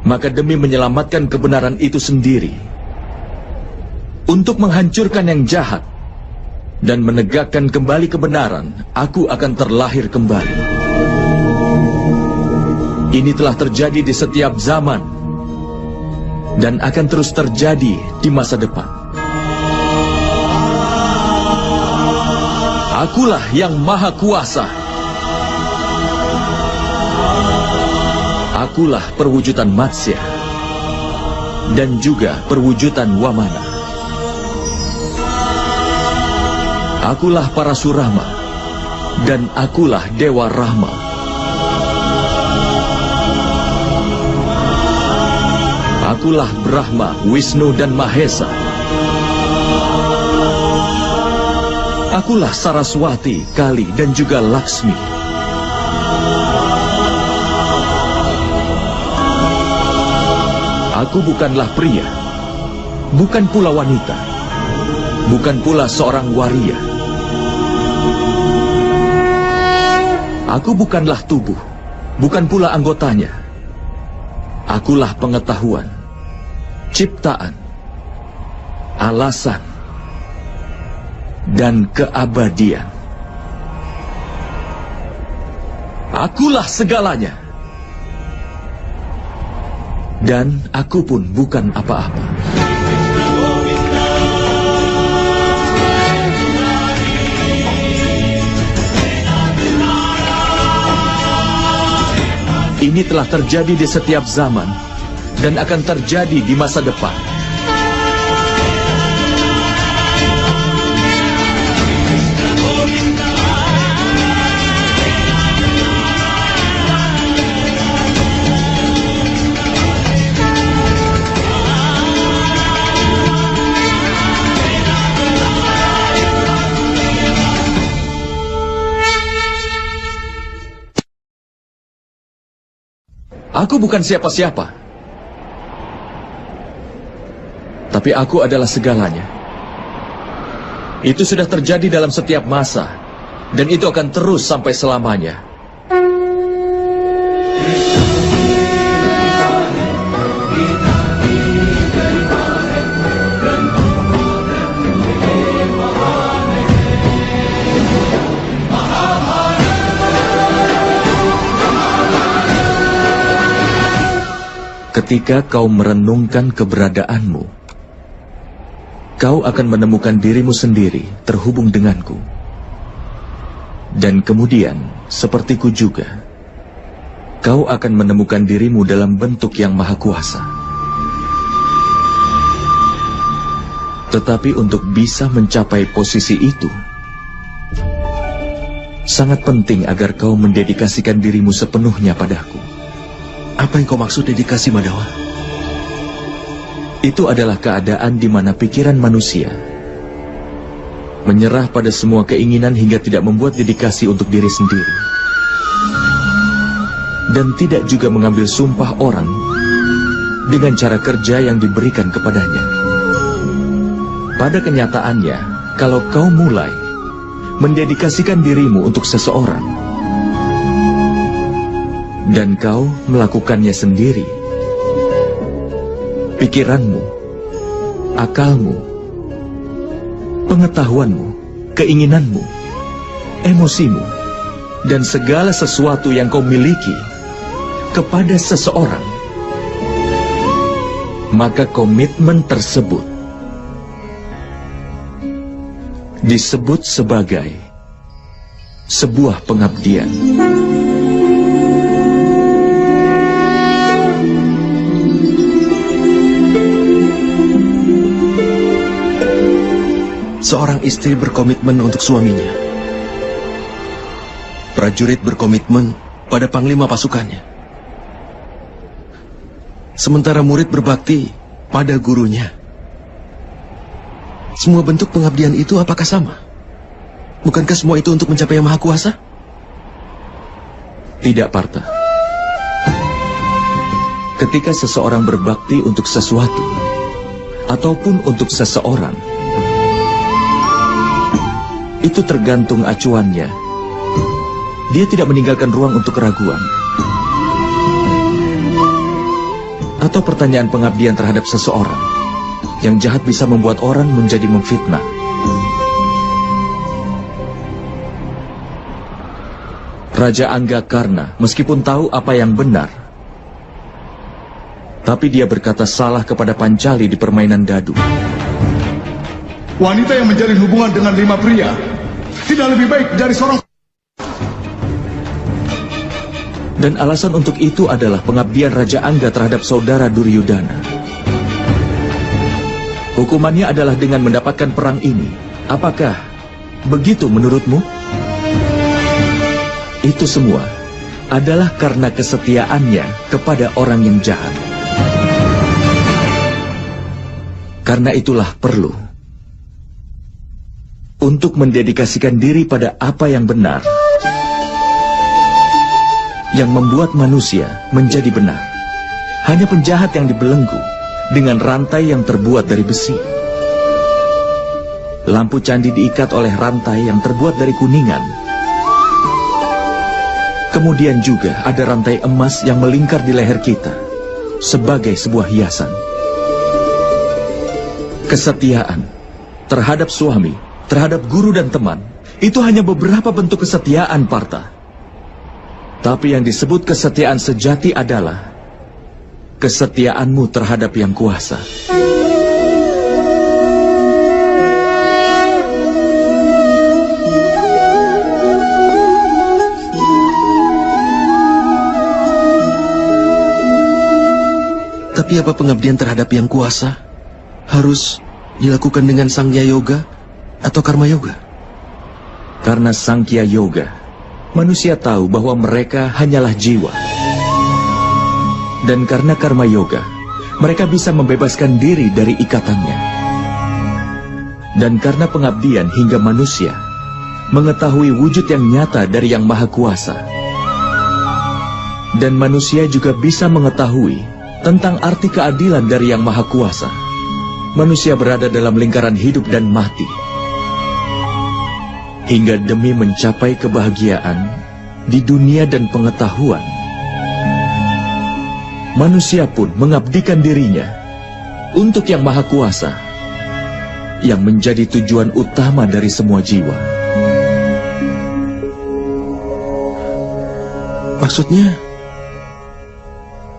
maka demi menyelamatkan kebenaran itu sendiri, untuk menghancurkan yang jahat dan menegakkan kembali kebenaran, aku akan terlahir kembali. Ini telah terjadi di setiap zaman dan akan terus terjadi di masa depan. Akulah yang maha kuasa. Akulah perwujudan Matsya dan juga perwujudan Wamana. Akulah Parasurama dan akulah Dewa Rahma. Akulah Brahma, Wisnu dan Mahesa. Akulah Saraswati, Kali, dan juga Laksmi. Aku bukanlah pria, bukan pula wanita, bukan pula seorang waria. Aku bukanlah tubuh, bukan pula anggotanya. Akulah pengetahuan, ciptaan, alasan, dan keabadian. Akulah segalanya. Dan aku pun bukan apa-apa. Ini telah terjadi di setiap zaman dan akan terjadi di masa depan. Aku bukan siapa-siapa, tapi aku adalah segalanya. Itu sudah terjadi dalam setiap masa, dan itu akan terus sampai selamanya. ketika kau merenungkan keberadaanmu, kau akan menemukan dirimu sendiri terhubung denganku. Dan kemudian, sepertiku juga, kau akan menemukan dirimu dalam bentuk yang maha kuasa. Tetapi untuk bisa mencapai posisi itu, sangat penting agar kau mendedikasikan dirimu sepenuhnya padaku. Apa yang kau maksud dedikasi, Madawa? Itu adalah keadaan di mana pikiran manusia menyerah pada semua keinginan hingga tidak membuat dedikasi untuk diri sendiri. Dan tidak juga mengambil sumpah orang dengan cara kerja yang diberikan kepadanya. Pada kenyataannya, kalau kau mulai mendedikasikan dirimu untuk seseorang, dan kau melakukannya sendiri, pikiranmu, akalmu, pengetahuanmu, keinginanmu, emosimu, dan segala sesuatu yang kau miliki kepada seseorang, maka komitmen tersebut disebut sebagai sebuah pengabdian. Seorang istri berkomitmen untuk suaminya. Prajurit berkomitmen pada panglima pasukannya. Sementara murid berbakti pada gurunya. Semua bentuk pengabdian itu apakah sama? Bukankah semua itu untuk mencapai yang maha kuasa? Tidak, Partha. Ketika seseorang berbakti untuk sesuatu, ataupun untuk seseorang, itu tergantung acuannya. Dia tidak meninggalkan ruang untuk keraguan. Atau pertanyaan pengabdian terhadap seseorang. Yang jahat bisa membuat orang menjadi memfitnah. Raja Anggakarna, meskipun tahu apa yang benar, tapi dia berkata salah kepada Pancali di permainan dadu. Wanita yang menjalin hubungan dengan 5 pria tidak lebih baik dari seorang. Dan alasan untuk itu adalah pengabdian Raja Angga terhadap saudara Duryudana. Hukumannya adalah dengan mendapatkan perang ini. Apakah begitu menurutmu? Itu semua adalah karena kesetiaannya kepada orang yang jahat. Karena itulah perlu untuk mendedikasikan diri pada apa yang benar, yang membuat manusia menjadi benar. Hanya penjahat yang dibelenggu dengan rantai yang terbuat dari besi. Lampu candi diikat oleh rantai yang terbuat dari kuningan. Kemudian juga ada rantai emas yang melingkar di leher kita sebagai sebuah hiasan. Kesetiaan terhadap suami, terhadap guru dan teman, itu hanya beberapa bentuk kesetiaan, Partha. Tapi yang disebut kesetiaan sejati adalah kesetiaanmu terhadap yang kuasa. Tapi apa pengabdian terhadap yang kuasa harus dilakukan dengan Sangya Yoga atau Karma Yoga? Karena Sankhya Yoga, manusia tahu bahwa mereka hanyalah jiwa. Dan karena Karma Yoga, mereka bisa membebaskan diri dari ikatannya. Dan karena pengabdian hingga manusia mengetahui wujud yang nyata dari Yang Maha Kuasa. Dan manusia juga bisa mengetahui tentang arti keadilan dari Yang Maha Kuasa. Manusia berada dalam lingkaran hidup dan mati. Hingga demi mencapai kebahagiaan di dunia dan pengetahuan, manusia pun mengabdikan dirinya untuk Yang Maha Kuasa, yang menjadi tujuan utama dari semua jiwa. Maksudnya,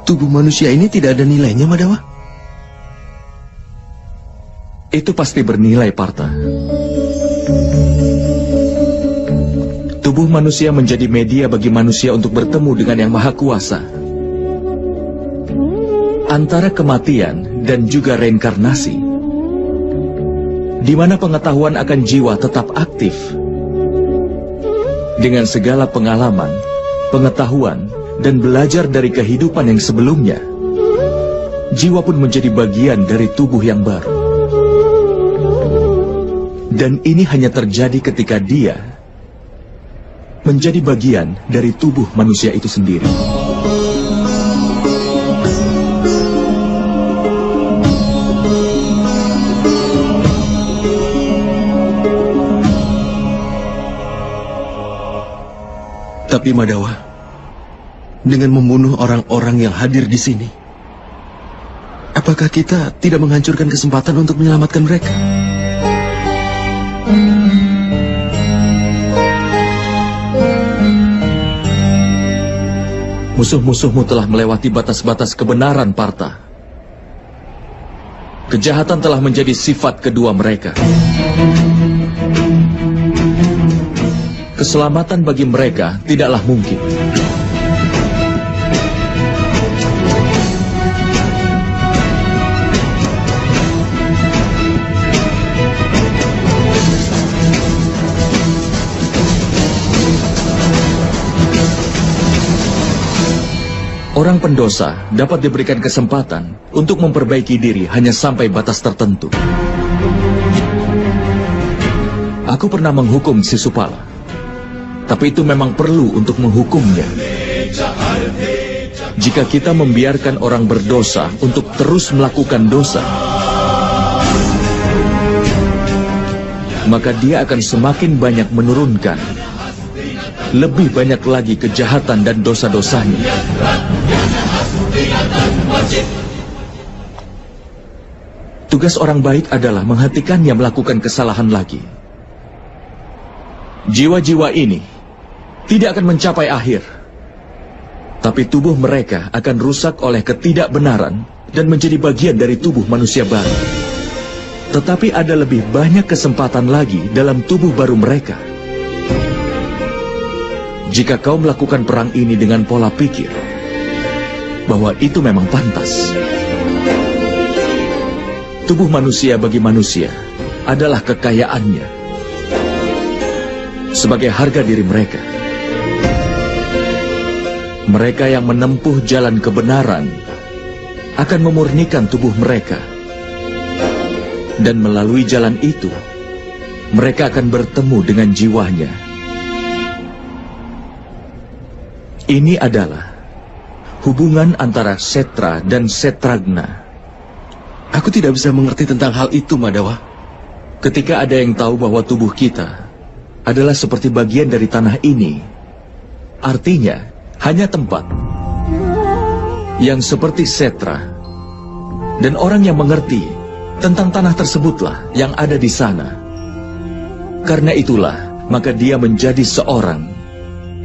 tubuh manusia ini tidak ada nilainya, Madawa? Itu pasti bernilai, Partha. Tubuh manusia menjadi media bagi manusia untuk bertemu dengan Yang Maha Kuasa. Antara kematian dan juga reinkarnasi, di mana pengetahuan akan jiwa tetap aktif. Dengan segala pengalaman, pengetahuan, dan belajar dari kehidupan yang sebelumnya, jiwa pun menjadi bagian dari tubuh yang baru. Dan ini hanya terjadi ketika dia menjadi bagian dari tubuh manusia itu sendiri. Tapi Madawa, dengan membunuh orang-orang yang hadir di sini, apakah kita tidak menghancurkan kesempatan untuk menyelamatkan mereka? Musuh-musuhmu telah melewati batas-batas kebenaran, Partha. Kejahatan telah menjadi sifat kedua mereka. Keselamatan bagi mereka tidaklah mungkin. Orang pendosa dapat diberikan kesempatan untuk memperbaiki diri hanya sampai batas tertentu. Aku pernah menghukum Sisupala. Tapi itu memang perlu untuk menghukumnya. Jika kita membiarkan orang berdosa untuk terus melakukan dosa, maka dia akan semakin banyak menurunkan lebih banyak lagi kejahatan dan dosa-dosanya. Tugas orang baik adalah menghentikannya melakukan kesalahan lagi. Jiwa-jiwa ini tidak akan mencapai akhir, tapi tubuh mereka akan rusak oleh ketidakbenaran dan menjadi bagian dari tubuh manusia baru. Tetapi ada lebih banyak kesempatan lagi dalam tubuh baru mereka. Jika kau melakukan perang ini dengan pola pikir bahwa itu memang pantas, tubuh manusia bagi manusia adalah kekayaannya sebagai harga diri mereka. Mereka yang menempuh jalan kebenaran akan memurnikan tubuh mereka. Dan melalui jalan itu, mereka akan bertemu dengan jiwanya. Ini adalah hubungan antara Setra dan Setragna. Aku tidak bisa mengerti tentang hal itu, Madawa. Ketika ada yang tahu bahwa tubuh kita adalah seperti bagian dari tanah ini, artinya hanya tempat yang seperti Setra, dan orang yang mengerti tentang tanah tersebutlah yang ada di sana. Karena itulah, maka dia menjadi seorang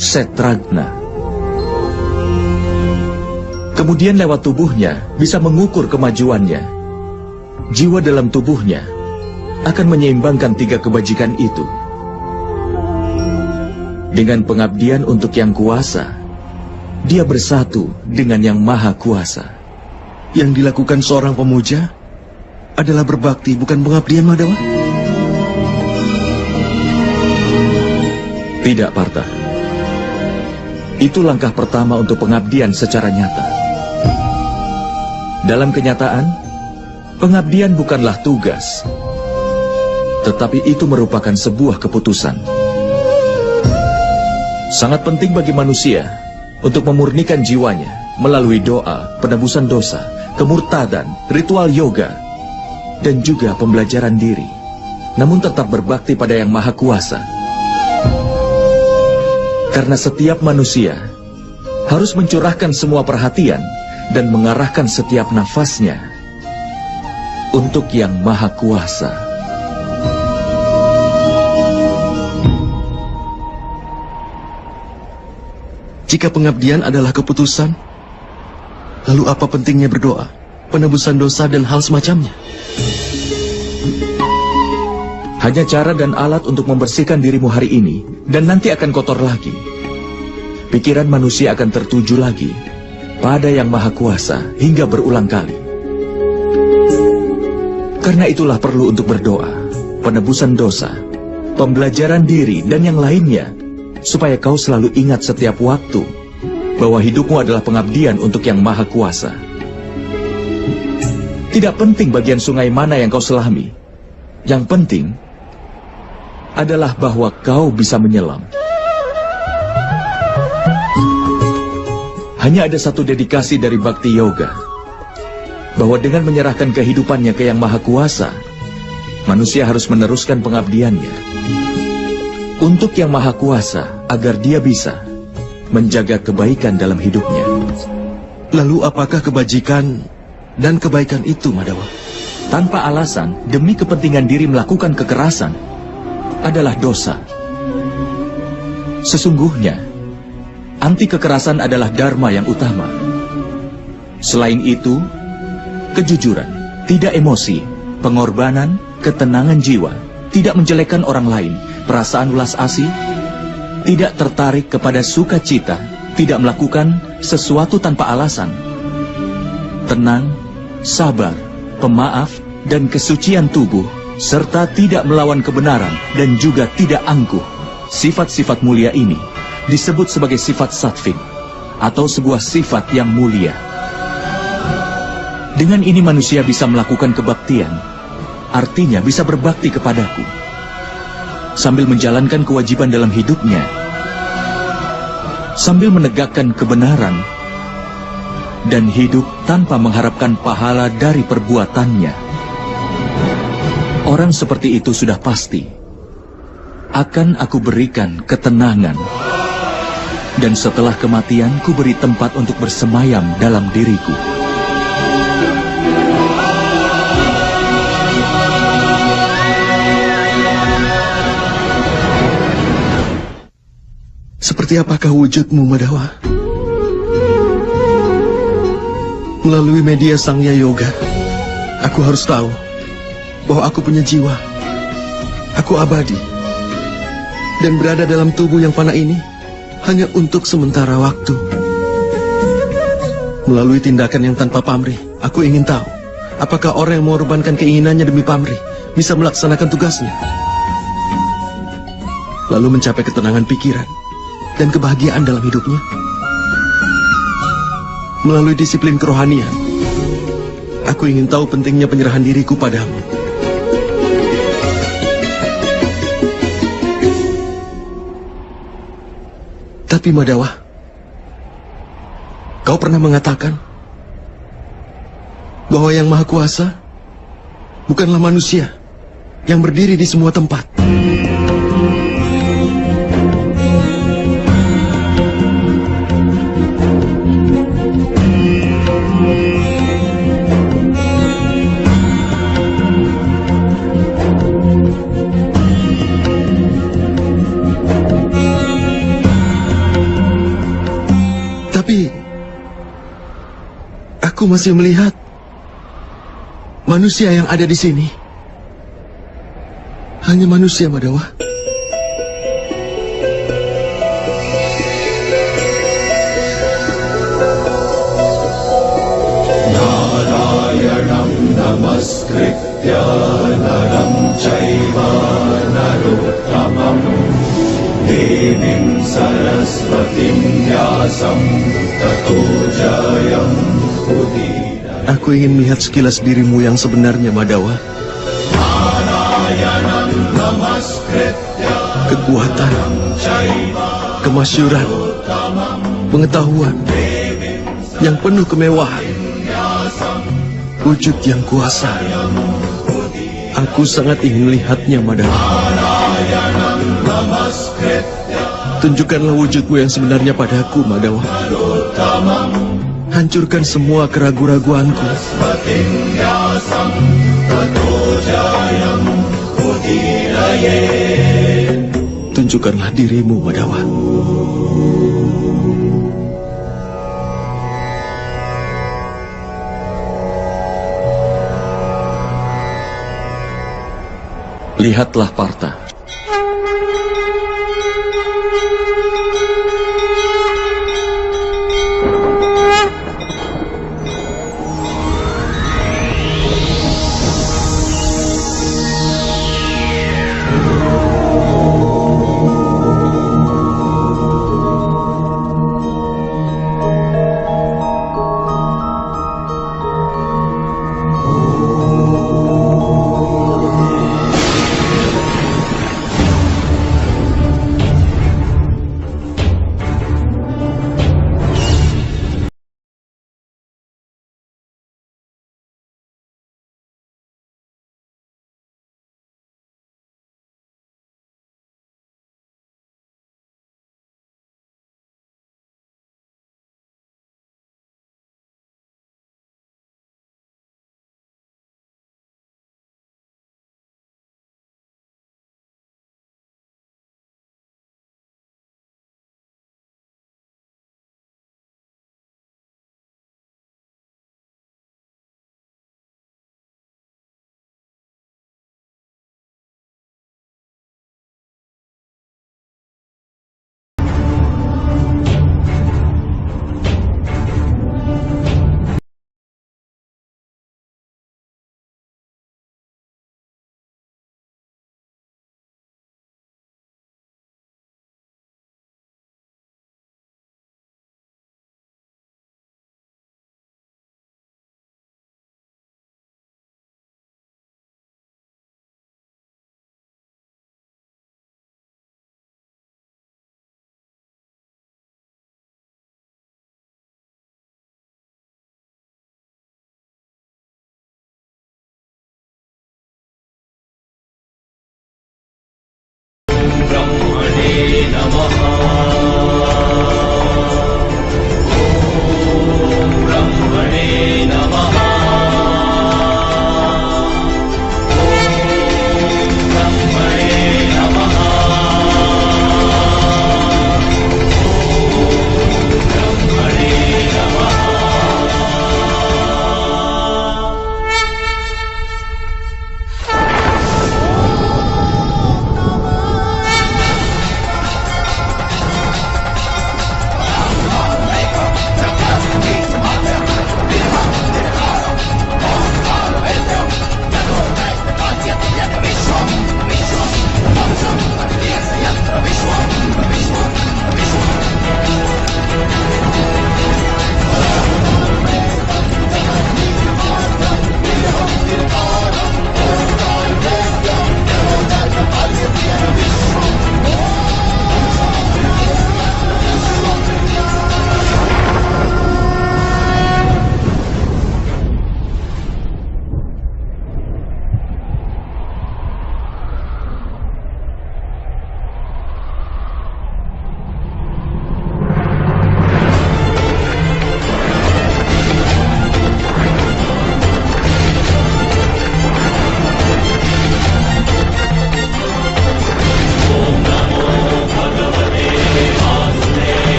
Setragna. Kemudian lewat tubuhnya bisa mengukur kemajuannya. Jiwa dalam tubuhnya akan menyeimbangkan tiga kebajikan itu. Dengan pengabdian untuk Yang Kuasa, dia bersatu dengan Yang Maha Kuasa. Yang dilakukan seorang pemuja adalah berbakti, bukan pengabdian, Madawa? Tidak, Partha. Itu langkah pertama untuk pengabdian secara nyata. Dalam kenyataan, pengabdian bukanlah tugas, tetapi itu merupakan sebuah keputusan. Sangat penting bagi manusia untuk memurnikan jiwanya melalui doa, penebusan dosa, kemurtadan, ritual yoga, dan juga pembelajaran diri, namun tetap berbakti pada Yang Maha Kuasa. Karena setiap manusia harus mencurahkan semua perhatian dan mengarahkan setiap nafasnya untuk Yang Maha Kuasa. Jika pengabdian adalah keputusan, Lalu apa pentingnya berdoa, penebusan dosa dan hal semacamnya? Hanya cara dan alat untuk membersihkan dirimu hari ini, dan nanti akan kotor lagi. Pikiran manusia akan tertuju lagi pada Yang Maha Kuasa hingga berulang kali. Karena itulah perlu untuk berdoa, penebusan dosa, pembelajaran diri, dan yang lainnya, supaya kau selalu ingat setiap waktu bahwa hidupmu adalah pengabdian untuk Yang Maha Kuasa. Tidak penting bagian sungai mana yang kau selami. Yang penting adalah bahwa kau bisa menyelam. Hanya ada satu dedikasi dari Bhakti Yoga, bahwa dengan menyerahkan kehidupannya ke Yang Maha Kuasa, manusia harus meneruskan pengabdiannya untuk Yang Maha Kuasa agar dia bisa menjaga kebaikan dalam hidupnya. Lalu apakah kebajikan dan kebaikan itu, Madawa? Tanpa alasan, demi kepentingan diri melakukan kekerasan adalah dosa. Sesungguhnya, anti kekerasan adalah dharma yang utama. Selain itu, kejujuran, tidak emosi, pengorbanan, ketenangan jiwa, tidak menjelekkan orang lain, perasaan welas asih, tidak tertarik kepada sukacita, tidak melakukan sesuatu tanpa alasan, tenang, sabar, pemaaf, dan kesucian tubuh, serta tidak melawan kebenaran dan juga tidak angkuh. Sifat-sifat mulia ini disebut sebagai sifat sattvik, atau sebuah sifat yang mulia. Dengan ini manusia bisa melakukan kebaktian, artinya bisa berbakti kepadaku, sambil menjalankan kewajiban dalam hidupnya, sambil menegakkan kebenaran, dan hidup tanpa mengharapkan pahala dari perbuatannya. Orang seperti itu sudah pasti akan aku berikan ketenangan, dan setelah kematian ku beri tempat untuk bersemayam dalam diriku. Seperti apakah wujudmu, Madawa? Melalui media Sangya Yoga, aku harus tahu bahwa aku punya jiwa. Aku abadi dan berada dalam tubuh yang fana ini hanya untuk sementara waktu. Melalui tindakan yang tanpa pamrih, aku ingin tahu apakah orang yang mengorbankan keinginannya demi pamrih bisa melaksanakan tugasnya, lalu mencapai ketenangan pikiran dan kebahagiaan dalam hidupnya. Melalui disiplin kerohanian, aku ingin tahu pentingnya penyerahan diriku padamu. Tapi Madawa, kau pernah mengatakan bahwa Yang Maha Kuasa bukanlah manusia yang berdiri di semua tempat. Tapi aku masih melihat manusia yang ada di sini hanya manusia, Madawa. Narayanam namaskritya naram chaiva narottamam devim saraswatim vyasam tato jayam udira. Aku ingin melihat sekilas dirimu yang sebenarnya, Madawa. Narayanam namaskritya Kekuatan, kemasyuran, pengetahuan yang penuh kemewahan, wujud yang kuasa. Aku sangat ingin melihatnya, Madawa. Tunjukkanlah wujudmu yang sebenarnya padaku, Madawa. Hancurkan semua keraguan-raguanku. Tunjukkanlah dirimu, Madawa. Lihatlah Partha.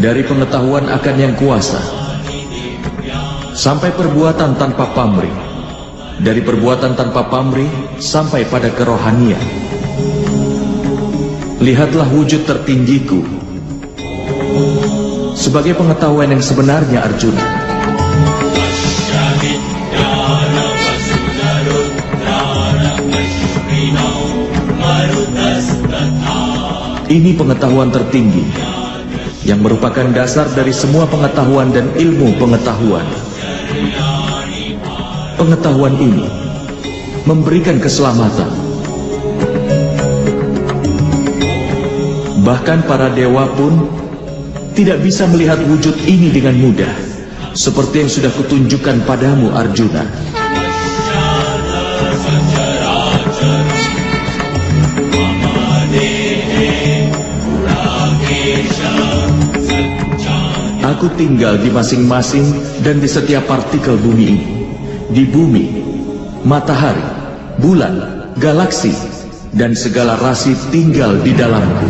Dari pengetahuan akan yang kuasa sampai perbuatan tanpa pamrih, dari perbuatan tanpa pamrih sampai pada kerohanian. Lihatlah wujud tertinggiku sebagai pengetahuan yang sebenarnya, Arjuna. Ini pengetahuan tertinggi yang merupakan dasar dari semua pengetahuan dan ilmu pengetahuan. Pengetahuan ini memberikan keselamatan. Bahkan para dewa pun tidak bisa melihat wujud ini dengan mudah, seperti yang sudah kutunjukkan padamu, Arjuna. Aku tinggal di masing-masing dan di setiap partikel bumi ini. Di bumi, matahari, bulan, galaksi, dan segala rasi tinggal di dalamku.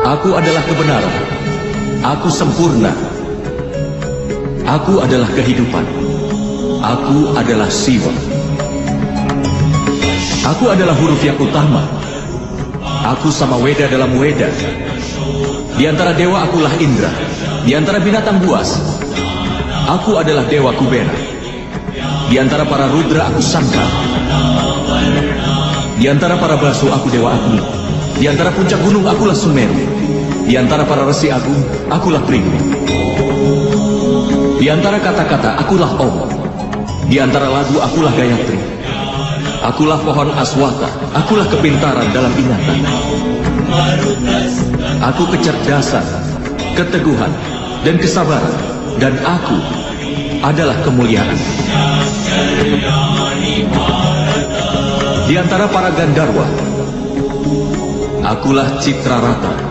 Aku adalah kebenaran. Aku sempurna. Aku adalah kehidupan. Aku adalah Siwa. Aku adalah huruf yang utama. Aku sama Weda dalam Weda. Di antara dewa akulah Indra. Di antara binatang buas, aku adalah Dewa Kubera. Di antara para Rudra aku Sangka. Di antara para Basu aku Dewa Agni. Di antara puncak gunung akulah Sumeru. Di antara para resi agung, akulah Pringu. Di antara kata-kata, akulah Om. Di antara lagu, akulah Gayatri. Akulah pohon aswata, akulah kepintaran dalam ingatan. Aku kecerdasan, keteguhan, dan kesabaran. Dan aku adalah kemuliaan. Di antara para Gandarwa, akulah Citrarata.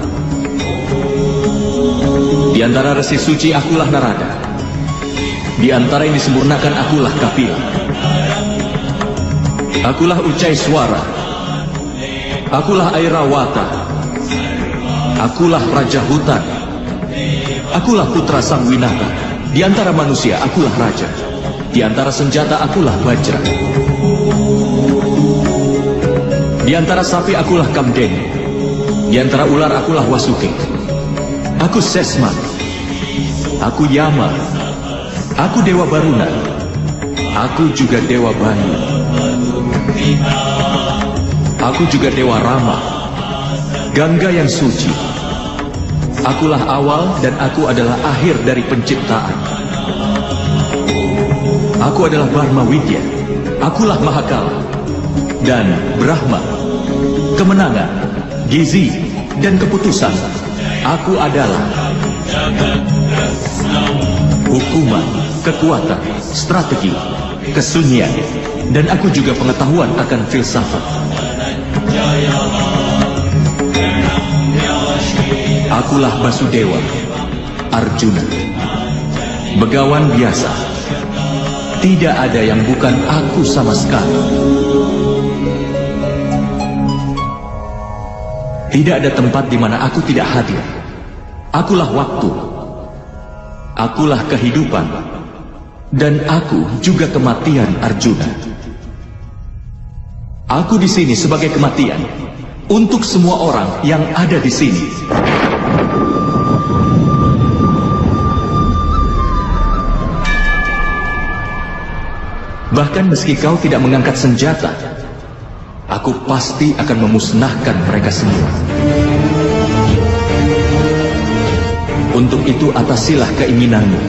Di antara resi suci akulah Narada. Di antara yang disempurnakan akulah Kapila. Akulah Ucai Suara. Akulah Airawata. Akulah Raja Hutan. Akulah putra Sang Winata. Di antara manusia akulah raja. Di antara senjata akulah Bajra. Di antara sapi akulah Kamdeni. Di antara ular akulah Wasuke. Aku Sesma. Aku Yama. Aku Dewa Baruna. Aku juga Dewa Bayu. Aku juga Dewa Rama. Gangga yang suci. Akulah awal dan aku adalah akhir dari penciptaan. Aku adalah Brahma Widya. Akulah Mahakala. Dan Brahma. Kemenangan, gizi, dan keputusan. Aku adalah hukuman, kekuatan, strategi, kesunyian, dan aku juga pengetahuan akan filsafat. Akulah Basudewa, Arjuna, begawan biasa. Tidak ada yang bukan aku sama sekali. Tidak ada tempat di mana aku tidak hadir. Akulah waktu. Akulah kehidupan. Dan aku juga kematian, Arjuna. Aku di sini sebagai kematian untuk semua orang yang ada di sini. Bahkan meski kau tidak mengangkat senjata, aku pasti akan memusnahkan mereka semua. Untuk itu atasilah keinginanmu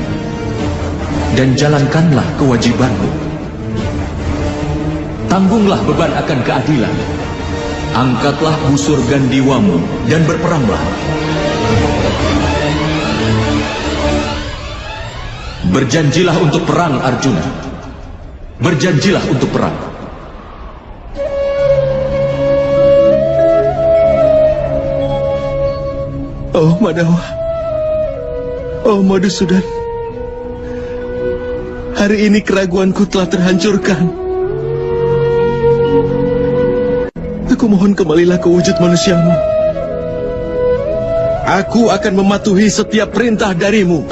dan jalankanlah kewajibanmu. Tanggunglah beban akan keadilan. Angkatlah busur gandiwamu dan berperanglah. Berjanjilah untuk perang, Arjuna. Berjanjilah untuk perang. Oh Madawa, oh Madhusudan, hari ini keraguanku telah terhancurkan. Aku mohon kembalilah ke wujud manusiamu. Aku akan mematuhi setiap perintah darimu.